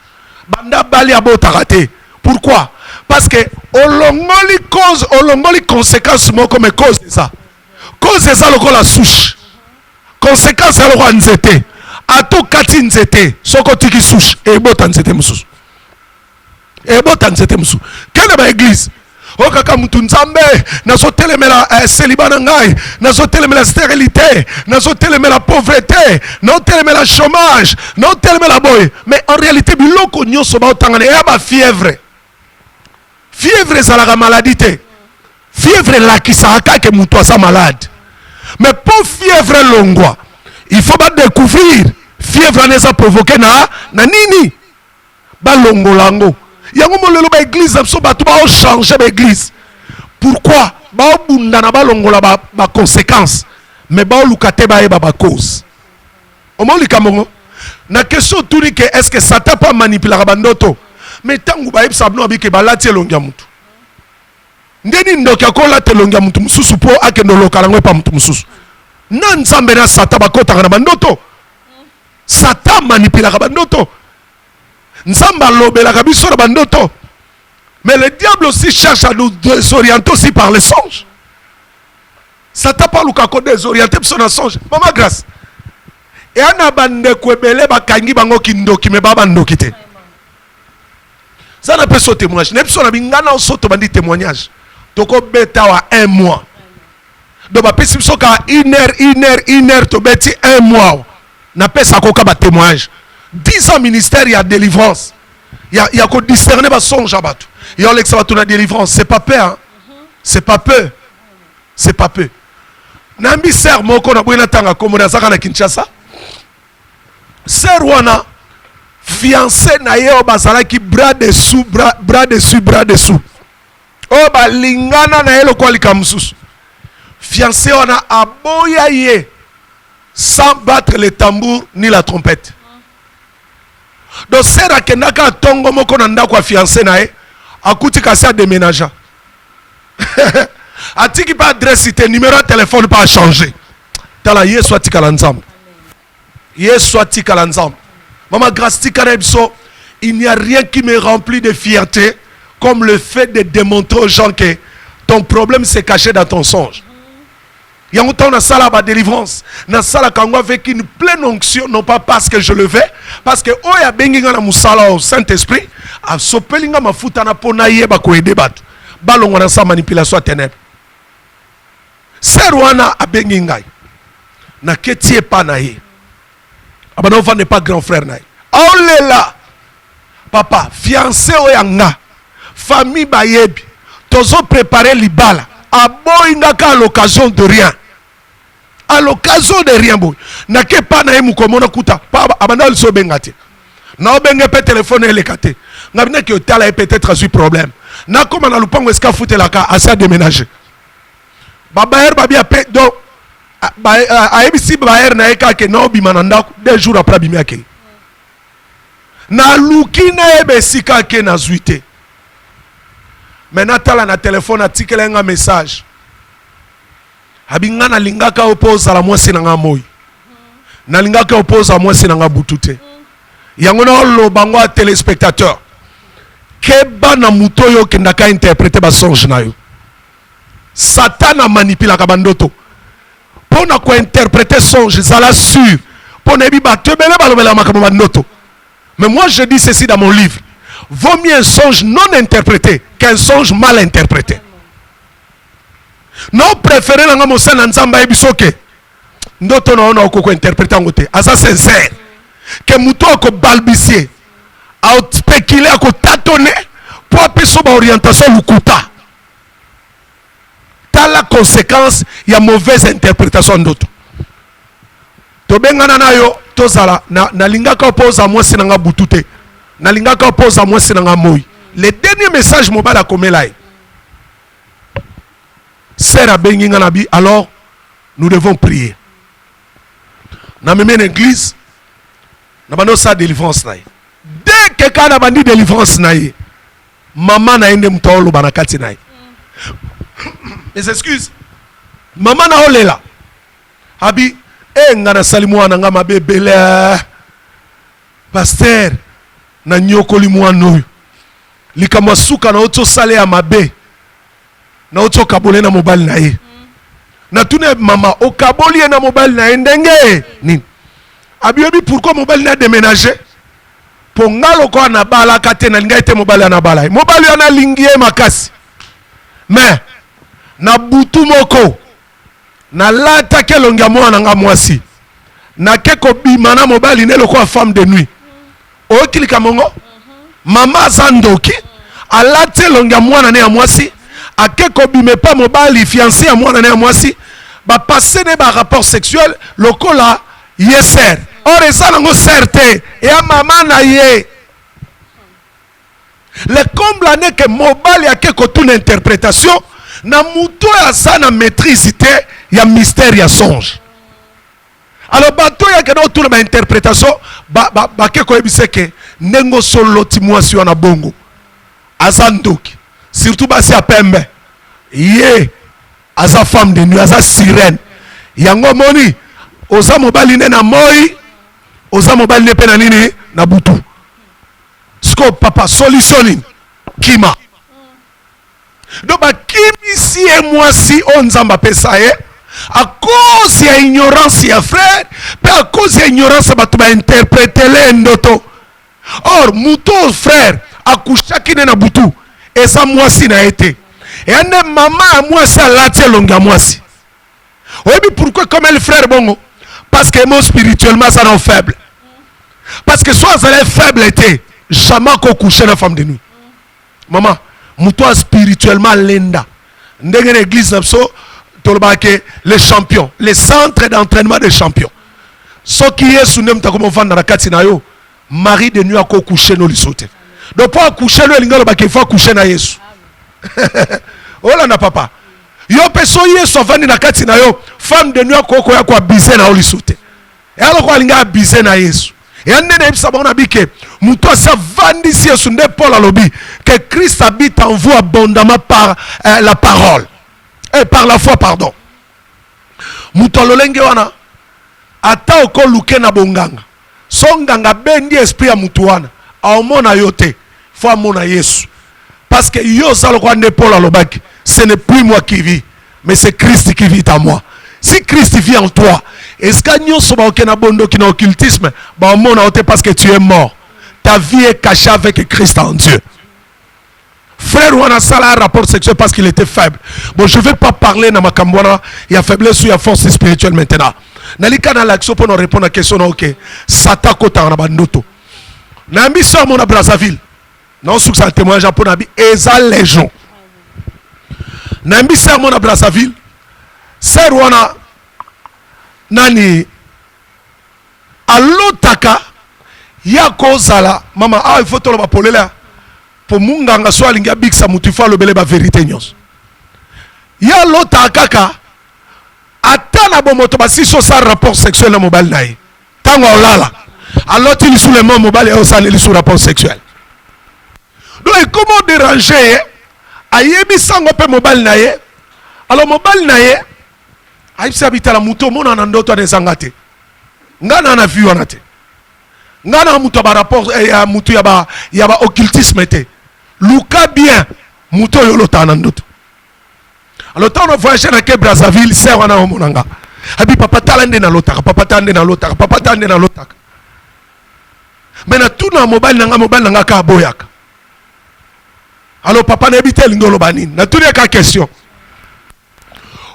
Banda Bali a beau t'arrêter. Pourquoi? Parce que olongoli cause, olongoli conséquence mo comme cause de ça. Cause de ça le la souche. Conséquence c'est le nzete. Ato kati nzete, soko tiki souche et botan nzete musu. Et botan nzete musu. Quelle est l'église? O kaka mutu nzambe nazo telemela célibat na ngai, nazo telemela stérilité, nazo telemela pauvreté, nazo telemela chômage, nazo telemela boy. Mais en réalité biloko nyonso ba otangana ya ba fièvre. Fièvre c'est la maladie. Fièvre là qui s'arrête que mutu sa malade. Mais pour fièvre longwa, il faut pas découvrir fièvre n'est pas provoqué na nini ba longolango. Yango molelo ba église so ba to ba changer ba église. Pourquoi ba bunda na ba longola ba conséquences mais ba lukate ba ba cause. Omo likamongo na question tuni que est-ce que Satan pas manipuler bandoto mais tangu ba yebisa bino abike ba lati elongia mutu. Ndeni ndoka ko lati elongia mutu mususu po akendo lokalango pa mutu mususu. Na nzambe na Satan ba kota na bandoto. Satan manipule bandoto. Nzamba lobelaka biso na bandoto. Mais le diable aussi cherche à nous désorienter aussi par les songes. Satan parle kako désorienter biso na songe. Maman grâce. Et ana bande kwebele bakangi bango kindoki me baba ndoki te. Ça n'a pas ce témoignage. Ne biso na bingana o soto bandi témoignage. Toko beta wa 1 mois. Donc ba pesi biso ka 1 heure to beti 1 mois. Na pesa koka ba témoignage. 10 ans ministère, il y a délivrance. Il y a qu'on discerner ma songe à battre. Il y a l'examen délivrance. C'est pas peur. Hein? C'est pas peu. C'est pas peu. Nambi ser moko na bwena tanga komoda zaka na Kinshasa. Ser wana fiancé na ye obazala ki bras dessous. O ba lingana na yelo kwa likamsusu. Fiancé wana aboya ye sans battre le tambour ni la trompette. Donc sera kenaka tongo moko na ndako a fiancé nae akuti kasi a déménager. Atiki pas adresse te numéro de téléphone pas changer. Tala Yesu atikala nzambe. Yesu atikala nzambe. Maman grâce tikala biso, il n'y a rien qui me remplit de fierté comme le fait de démontrer aux gens que ton problème s'est caché dans ton songe. Il y a longtemps na sala ba délivrance, na sala kango avec une pleine onction, non pas parce que je le vais, parce que oh ya benginga na musala au Saint-Esprit, a sopelinga mafuta na pona yeba ko aider batu. Balongo na sa manipulation ténèbres. Serwana a benginga. Na ketie pa na ye. Abana n'est pas grand frère na ye. Oh là, papa, fiancé o yanga, famille bayebi, tozo préparer libala. À l'occasion de rien. À l'occasion de rien, boy. Na ke pa na emu komona kuta. Pa abanda so bengate. Na obenge pe téléphone elekate. Na bina ki otala peut-être a eu problème. Na koma na lupango eska fute la ka asa déménager. Babaer babia pe donc a ebisi baer na eka ke na obima na ndako 2 jours après bimi ake. Na lukina ebe sika ke na zuite. Maintenant, tu as un téléphone, tu as un message. Habingana lingaka oppose à la moi sinanga moi. Na lingaka oppose à moi sinanga butute. Yangona lo bango a téléspectateur. Keba na mutoyo kendaka interpréter ba songe na yo. Satan a manipulé la bandoto. Pour na ko interpréter songe, ça la sûr. Pour ne bi ba tebele balobela makambo bandoto. Mais moi je dis ceci dans mon livre. Vaut mieux un songe non interprété qu'un songe mal interprété. Non préféré na ngamo sana nzamba ebisoke. Ndoto na ona okoko interpréter ngote. Asa sincère. Que muto ko balbicier. A spéculer ko tâtonner pour apeso ba orientation lukuta. T'as la conséquence il y a mauvaise interprétation ndoto. To bengana na yo tozala na lingaka opose à moi sinanga butute. Nalingaka pose à moi sinanga moi. Le dernier message mobile a commis là. Sera benginga nabi alors nous devons prier. Na même église na bando sa délivrance na. Dès que kana bandi délivrance na ye. Maman na ende mtolo banakati na. Mes excuses. Maman na olela. Abi ngana salimu ananga mabebele. Pasteur na nyokoli mwana likamwa suka na oto sale ya mabe na oto kabole na mobile na ye na tune mama o kaboli na mobile na ye ndenge nini abiyobi pourquoi mobile na déménager pour ngalo ko na bala kate na linga ete mobile na bala mobile yana lingie makasi mais na butu moko na lata ke longa mwana nga mwasi na ke ko bimana mobali ne loko femme de nuit o kilika mongo mama zandoki alate longa mwana ne ya mwasi ake ko bime pa mobali fiancé ya mwana ne ya mwasi ba passer ne ba rapport sexuel lokola yeser or eza nango certé ya mama na ye. Le comble n'est que mobali ake ko tuna interprétation na muto ya sana maîtrise te ya mystère ya songe. Alors bato ya kena tuna ba interprétation ba ke ko ebise ke nengo solo timwasi wana bongo azandoki surtout basi ya pembe ye aza femme de nuit aza sirène yango moni oza mobali ne na moi oza mobali ne pe na nini na butu sko papa solution kima donc bakimi si et moi si on nzamba pesa ye à cause ya ignorance ya frère pe à cause ya ignorance bato ba interpréter le ndoto. Or muto frère akushaki ne na butu eza mwasi na été et ane mama mwasi alati longa mwasi. Oui, pourquoi comme elle frère bongo? Parce que moi spirituellement ça non faible. Parce que soit elle est faible était jamais qu'on couche la femme de nuit. Maman, muto spirituellement lenda. Ndenge l'église napso tolobake les champions, les centres d'entraînement des champions. Ce qui est sous nem ta comme vendre dans la kati na yo. Marie de nuit à coucher no lisote. Donc pour coucher le lingalo ba qu'il faut coucher na Yesu. Oh là na papa. Yo peso Yesu vandi na kati na yo femme de nuit ko ya kwa bize na lisote. Et alors ko linga bize na Yesu. Et ande na ibisa bona bike muto sa vandi si Yesu nde Paul alobi que Christ habite en vous abondamment par la parole. Et par la foi pardon. Muto lolenge wana ata oko luke na bonganga. Songanga bendi esprit ya mutu wana aomona yote faut amona Yesu parce que yo salo kwa ne Paul alobaki ce n'est plus moi qui vis mais c'est Christ qui vit en moi. Si Christ vit en toi est-ce que nyonso ba okena bondo ki na occultisme ba omona yote parce que tu es mort, ta vie est cachée avec Christ en Dieu. Frère wana sala rapport sexuel parce qu'il était faible. Bon, je vais pas parler na makambwana ya faiblesse ou ya force spirituelle maintenant. Nalika na l'action pour nous répondre à la question ok Satan kota na bandoto na mission mon Brazzaville non sous ça témoignage pour nabi eza légion na mission mon Brazzaville c'est wana nani alotaka ya kozala mama ah il faut to ba polela pour munganga so alinga biksa mutu fa lobele ba vérité nyos ya lotaka kaka atana bomoto basi so sa rapport sexuel na mobile nae tango olala alors tu sous le mot mobile et ça le sous rapport sexuel donc comment déranger ayebi sango pe mobile nae alors mobile nae aibsi habita la muto mona na ndoto de sangate ngana na vu onate ngana muto ba rapport ya muto ya ba occultisme te luka bien muto yolo ta na ndoto. Alors tant on voyage dans le Brazzaville, c'est on a un monanga. Abi papa talande na lotaka, papa talande na lotaka, papa talande na lotaka. Mais na tout na mobile nanga ka boyaka. Alors papa n'habite l'ingolo banine. Na tout ka question.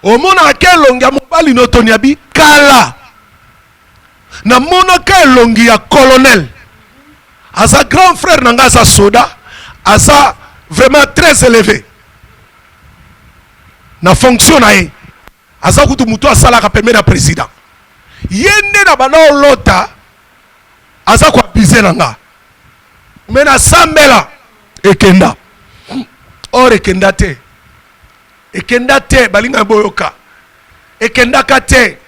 Au mona quel longa mobile no toniabi kala. Na mona quel longi ya colonel. Asa grand frère nanga sa soda, asa vraiment très élevé. Na fonction na ye aza kutu mutu asala ka pembe na président yende na bana lota aza kwa bize nanga mena sambela ekenda or ekenda te balinga boyoka ekenda kate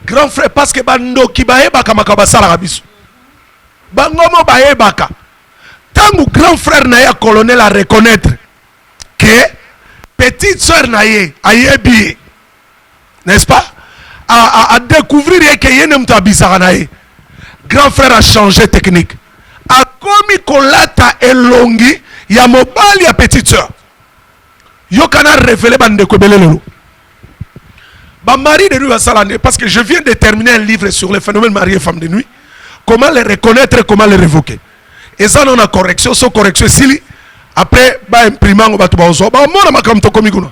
grand frère parce que bandoki bayebaka makaba sala kabiso bangomo bayebaka tangu grand frère na ya colonel a reconnaître que petite sœur naye ayebi n'est-ce pas à découvrir que yene mtu abisaka naye grand frère a changé technique a komi kolata elongi ya mobali ya petite sœur yo kana révélé bandeko belelelo ba mari de nuit va salane parce que je viens de terminer un livre sur les phénomènes mariés femmes de nuit, comment les reconnaître, comment les révoquer et ça non a correction so correction sili après ba imprimant ba to ba ozo ba mona makam to komikuna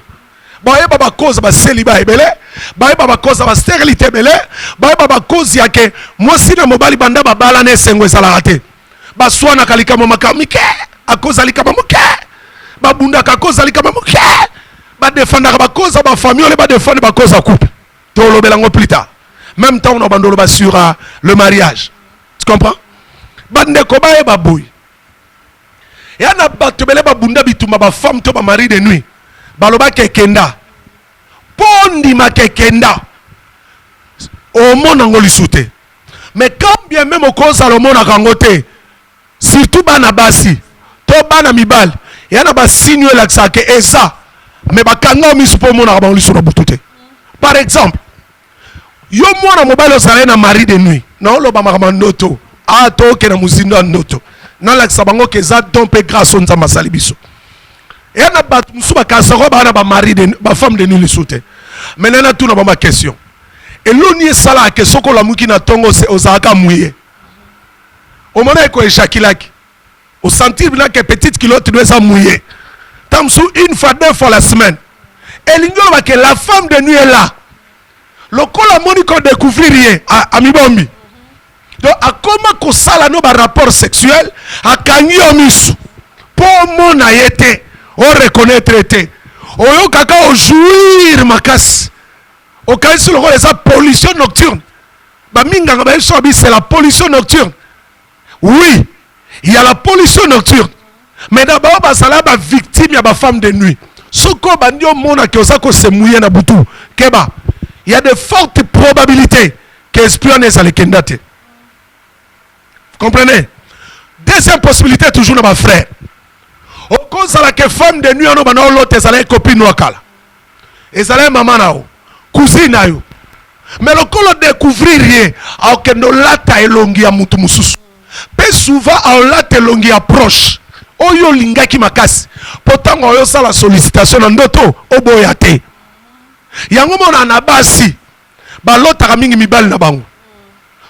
ba yeba ba cause ba célibat ebele ba yeba ba cause ba stérilité ebele ba yeba ba cause ya ke mwasi na mobali banda ba bala na esengo ezala rate ba swana kalika makamike a cause alika mamuke ba bunda ka cause alika mamuke ba défendre ba cause ba famille ba défendre ba cause couple to lobelango plus tard même temps on a bandolo ba sur le mariage tu comprends bande ko ba yeba boy yana bato bele ba bunda bituma ba femme to ba mari de nuit baloba kekenda pondi ma kekenda au monde ngoli souté mais quand bien même au cause au monde kangote surtout bana basi to bana mibal yana ba signe la que eza mais ba kanga mi supo mona ba ngoli sur butute par exemple yo mona mobile osala na mari de nuit na lo ba makamanoto a to ke na muzindo noto na la sabango ke za dompe grâce on nzamba salibiso et na bat musuba kasaro ba na ba mari de ba femme de nuit le souté mais na tout na ba question et l'oni sala ke soko la muki na tongo se ozaka mouillé au moment ko éjaculaki au sentir là que petite culotte doit ça mouillé tamsu une fois deux fois la semaine et l'ingolo ba que la femme de nuit est là le kola moni ko découvrir rien à mibombi donc à comment ko sala no ba rapport sexuel à kangi omisu pour mon ayete o reconnaître été oyo kaka o jouir makas o kaisi le ça pollution nocturne ba minga ba c'est la pollution nocturne oui il y a la pollution nocturne mais d'abord ba sala ba victime ya ba femme de nuit soko bandio mona ke osako se mouiller na butu keba il y a de fortes probabilités que espionner ça les kendate. Vous comprenez? Deuxième possibilité toujours dans ma frère. Au cause à la que femme de nuit on a l'autre ezala copine wakala. Ezala maman nao, cousine nao. Mais le colo découvrir rien, alors que no lata elongi ya mutu mususu. Pe souvent au lata elongi approche. Oyo lingaki makasi. Pourtant oyo ça la sollicitation en doto oboyate. Yango mona na basi. Ba lota mingi mibali na bango.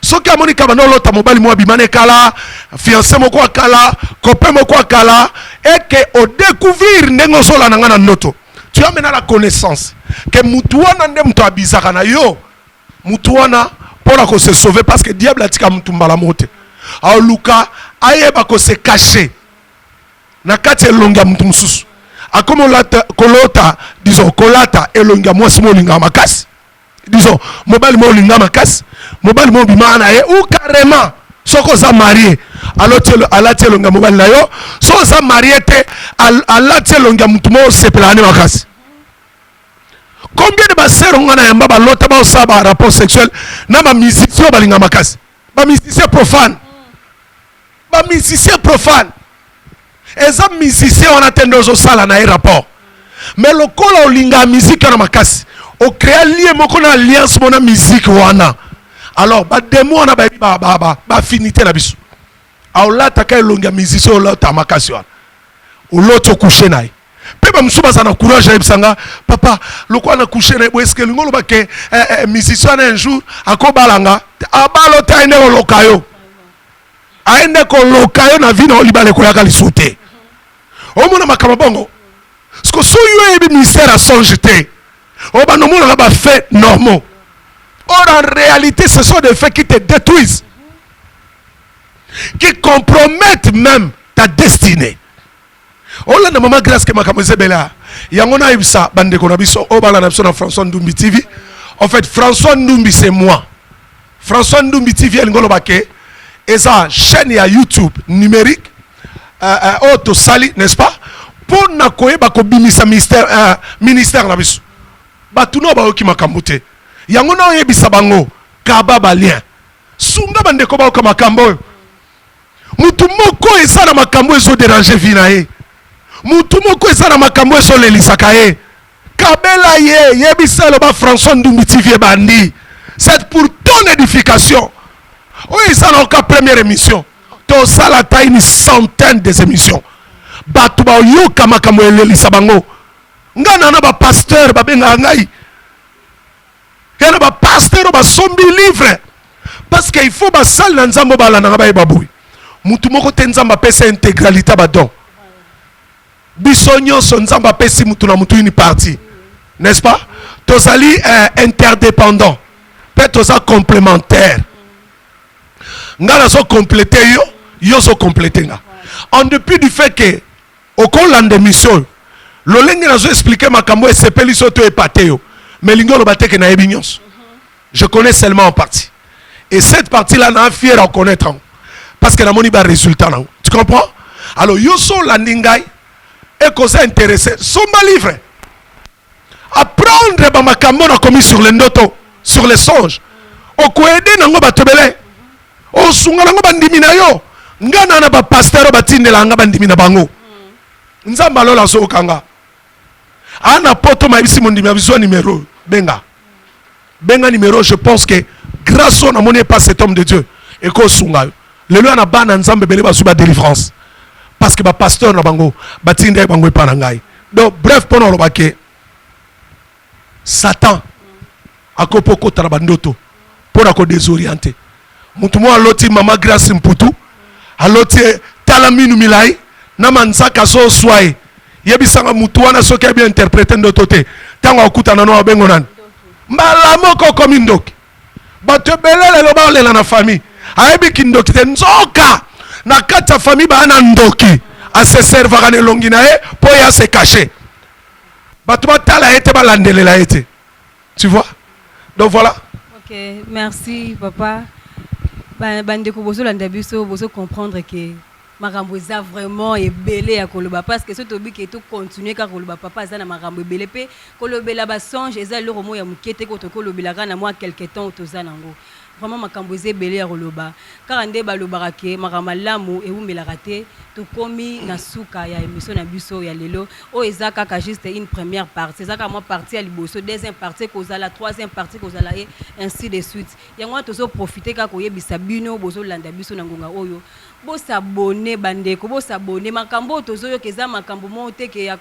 Soki amoni kaba no lota mobali mo bimane kala, fiancé moko akala, copain moko akala, et que au découvrir ndengo sola nanga na noto. Tu as maintenant la connaissance que mutuana nde mutu abizaka na yo. Mutuana pour ko se sauver parce que diable atika mutu mbala mote. A luka ayeba ko se cacher. Na kati elonga mutu mususu. Akomo lata kolota disons kolata elonga mwasi mo linga makasi. Disons mobile mo linga makasi. Mobile mo bimana ye ou carrément soko za marié ala telonga mobile na yo so za marié te ala telonga mutu mo sepelane makasi. Combien de basero ngana yamba ba lota ba osaba rapport sexuel na ba musicien balinga makasi. Ba musicien profane. Ba musicien profane. Eza musicien on attend zo sala na rapport. Mais le kola olinga musique na makasi. O créer lié moko na alliance mona musique wana. Alors ba demo na ba affinité na biso. Aola taka elonga musicien ola ta makasi wana. Oloto coucher nae. Pe ba msuba sana courage ya bisanga papa lokwa na coucher na est-ce que ngolo ba ke musicien un jour akobalanga abalo ta ene lokayo. Aende ko lokayo na vino libale ko yaka lisute. Omona makamabongo. Parce que so yo ebi ministère a songeté. Oba no mona ba fait normaux. Or en réalité ce sont des faits qui te détruisent. Qui compromettent même ta destinée. Ola na mama grâce que makamoze bela. Yangona ibsa bande ko na biso obala na biso na François Ndumbi TV. En fait François Ndumbi c'est moi. François Ndumbi TV ngolo baké. Et ça, chaîne à YouTube numérique, auto sali, n'est-ce pas? Pour na koye bako bimisa ministère na biso. Batuno ba oki makambote. Yango na oyebisa bango kaba balien. Sunga bande ko ba oka makambo. Mutu moko eza na makambo ezo déranger vinae. Mutu moko eza na makambo ezo lelisaka ye. Kabela ye, yebisa lo ba François Ndumbi TV bandi. C'est pour ton édification. Oui, ça n'a aucun première émission. Tout ça, là, t'as une centaine des émissions. Batouba yo kamakamu eleli sabango. Ngana na ba pasteur ba benga ngai. Yana ba pasteur ba sombi livre. Parce qu'il faut ba sal na nzambo ba la na ba babui. Mutu moko te nzamba pesa intégralité ba don. Bisogno son nzamba pesi mutu na mutu une partie. N'est-ce pas? Tozali interdépendant. Peut-être toza complémentaire. Nga so compléter yo so compléter nga. En dépit du fait que au cours de mission, l'olenge na zo expliquer makambo et sepeli soto epate yo. Mais lingo lo bateke na ebinyos. Je connais seulement en partie. Et cette partie-là, n'a fier à connaître. Parce que n'a moni ba résultat. Tu comprends? Alors yo so landingai et qu'on s'est intéressé. Son livre. Apprendre ba makambo na commis sur les ndoto, sur les songes. O ko aider nango batebele. O sunga nango bandimi na yo. Ngana na ba pasteur batindela nga bandimi na bango. Nzamba lola so kanga. Ana poto maibisi mondimi abiso numéro benga. Benga numéro, je pense que grâce à mon pas cet homme de Dieu et ko sunga. Le loi na bana nzambe bele ba suba délivrance. Parce que ba pasteur na bango batinde bango pa na ngai. Donc bref pour nous ke Satan akopoko tarabandoto pour ako désorienter. Mutu mo aloti mama Grace Mputu aloti talaminu milai na manzaka so swai yebisanga mutu wana soki bien interpréter ndoto te tango akutana no abengo nan mbala moko komi ndoki bato belele lo baolela na famille ayebi kindoki te nzoka na kati ya famille bana ndoki ase servaka ne longi na ye po ya se cacher bato batala ete balandelela ete. Tu vois? Donc voilà. Ok, merci papa. Bandeko bozo landa biso bozo comprendre que makambo eza vraiment ebele ya koloba parce que ce tobi que tout continuer ka koloba papa za na makambo ebele pe kolobela ba songe eza loro mo ya mukete ko to kolobela kana moi quelque temps toza nango. Vraiment makambo eza ebele ya koloba car ande balobaka ke makambo lamu ewumelaka te to komi na suka ya émission na biso ya lelo o eza kaka juste une première partie eza kaka moi partie ya liboso deuxième partie kozala troisième partie kozala et ainsi de suite yango tozo profiter kaka koyebisa bino bozo landa biso na ngonga oyo bo s'abonner bandeko bo s'abonner makambo tozoyo keza makambo mo te ke ya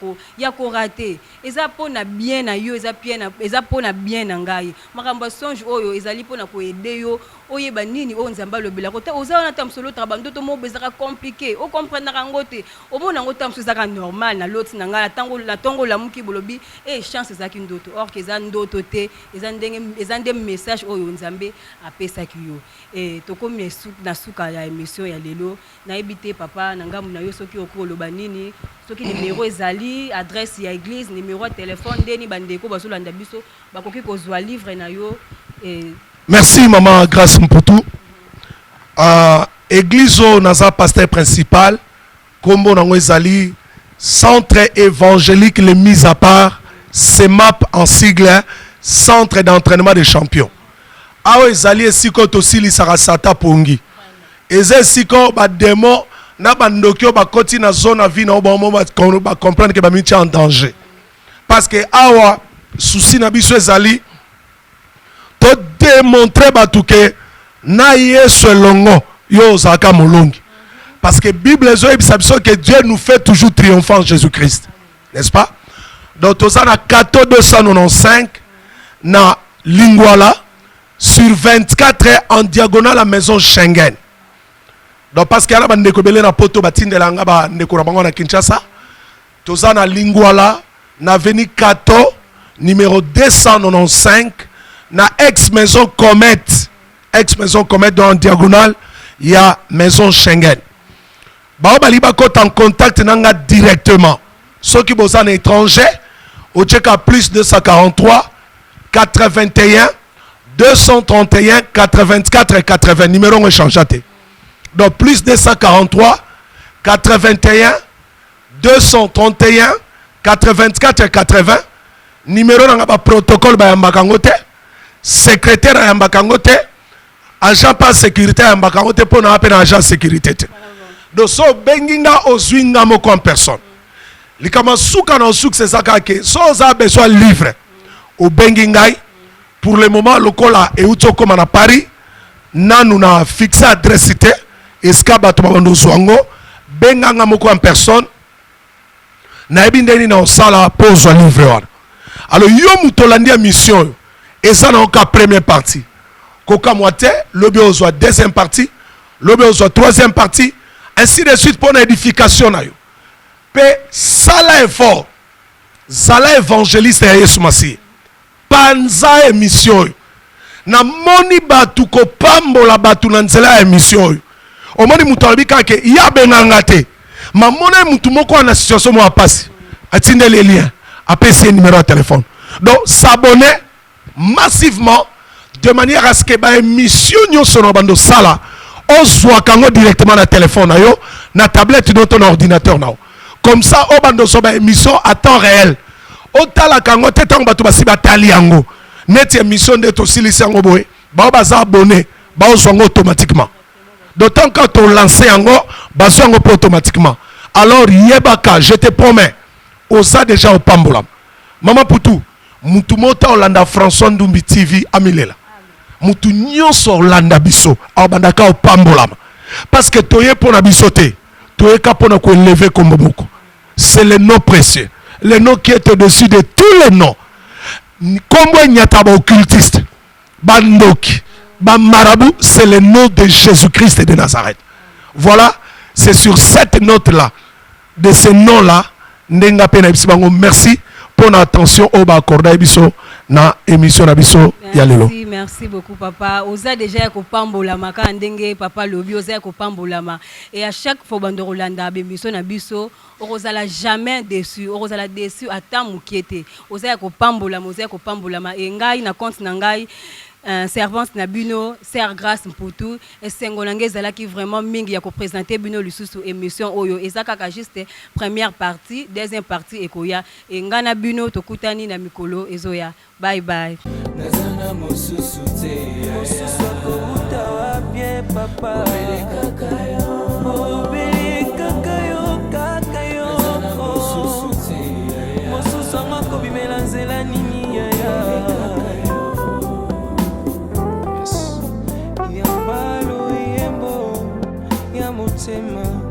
ko rater eza pona bien na yo eza pona bien na ngai makambo songe oyo ezali pona ko aider yo oyeba nini o nzamba lobela ko te oza na tamsolo trabando to mo bezaka compliqué o comprendre rango te o mona ngo tamso zaka normal na l'autre na ngala tango la muki bolobi e chance zaki ndoto or que za ndoto te eza ndenge message oyo nzambe apesa ki yo e to komi na suka ya émission ya lelo na ebité papa na ngamu na yo soki okoloba nini soki numéro ezali adresse ya église numéro ya téléphone deni bandeko bazolanda biso bakoki kozwa livre na yo e. Merci maman Grace Mputu. Église naza pasteur principal kombo nango ezali centre évangélique les mis à part CEMAP en sigle centre d'entraînement des champions. Awa ezali esiko tosili sarasata pongi. Eze esiko ba démon na bandokyo ba koti na zone à vie na obo ba comprendre que ba miti en danger. Parce que awa souci na biso ezali to démontrer batuke na yesu longo yo zaka molongi parce que Bible zo ebisa que Dieu nous fait toujours triompher en Jésus-Christ, n'est-ce pas? Donc toza na 1495 na Lingwala sur 24 en diagonale à maison Schengen. Donc parce que ala bandeko belé na poto batindela nga ba ndeko na bango na Kinshasa toza na Lingwala na avenue Kato numéro 295 na ex-maison Comète dans diagonale il y a maison Schengen. Ba bali ba kota en contact nanga directement. Ceux qui bossent en étranger au check à plus 243 81 231 84 80 numéro échangé. Donc plus 243 81 231 84 80 numéro nanga ba protocole ba yambakangote secrétaire à Yambakangote, agent pas sécurité à Yambakangote pour nous appeler agent sécurité. Donc, so benginga ozwinga moko en personne. Likama souka na souk c'est ça que so za besoin livre au bengingai pour le moment le kola et uto comme à Paris nanu na fixé adresse cité escaba to bando zwango benganga moko en personne na ebindeni na sala pose livre. Alors yo mutolandia mission et ça n'a aucun première partie. Koka moitié, le bio soit deuxième partie, le bio soit troisième partie, ainsi de suite pour l'édification. Pe sala effort. Zala évangéliste ya Yesu Masi. Panza émission. Na moni batu ko pambola batu na nzela émission. Omoni mutu alibika ke ya benanga te. Ma mona mutu moko na situation mo apasi. Atinde les liens. Apesi numéro de téléphone. Donc s'abonner massivement de manière à ce que ba émission nyo sono bando sala ozwa kango directement na téléphone na yo na tablette dans ton ordinateur na. Comme ça au bando so ba émission à temps réel. Otala kango te tango batu basi batali yango. Net émission de to silisi yango boy. Ba baza abonné, ba ozwa automatiquement. D'autant quand on lance yango, ba zo yango automatiquement. Alors yebaka, je te promets, osa déjà au pambolam. Maman Poutou, mutu mota Olanda François Ndumbi TV amilela. Mutu nyonso Olanda biso, abandaka au pambolam. Parce que toye pona bisote, toye ka pona ko élever comme beaucoup. C'est le nom précieux, le nom qui est au-dessus de tous les noms. Comme nyataba occultiste, bandoki, marabout, c'est le nom de Jésus-Christ de Nazareth. Voilà, c'est sur cette note-là, de ce nom-là, merci pour l'attention au bas na émission na biso ya lelo. Merci beaucoup papa. Oza déjà ko pambolama ka ndenge papa lobi oza ko pambolama et à chaque fois bando Rolanda émission na biso ozala jamais déçu, ozala déçu à temps mukiete. Oza ko pambolama et ngai na compte na ngai servante na bino Sœur Grâce Mputu et sengonange zala qui vraiment mingi ya ko présenter bino lisusu émission oyo ezaka juste première partie, deuxième partie ekoya et ngana bino tokutani na mikolo ezoya. Bye bye. Nazana mosusu te mosusu kuta wapie papa kakayo nazana mosusu te mosusu ngako bimela nzela nini ya ya mbalo yembo ya motema.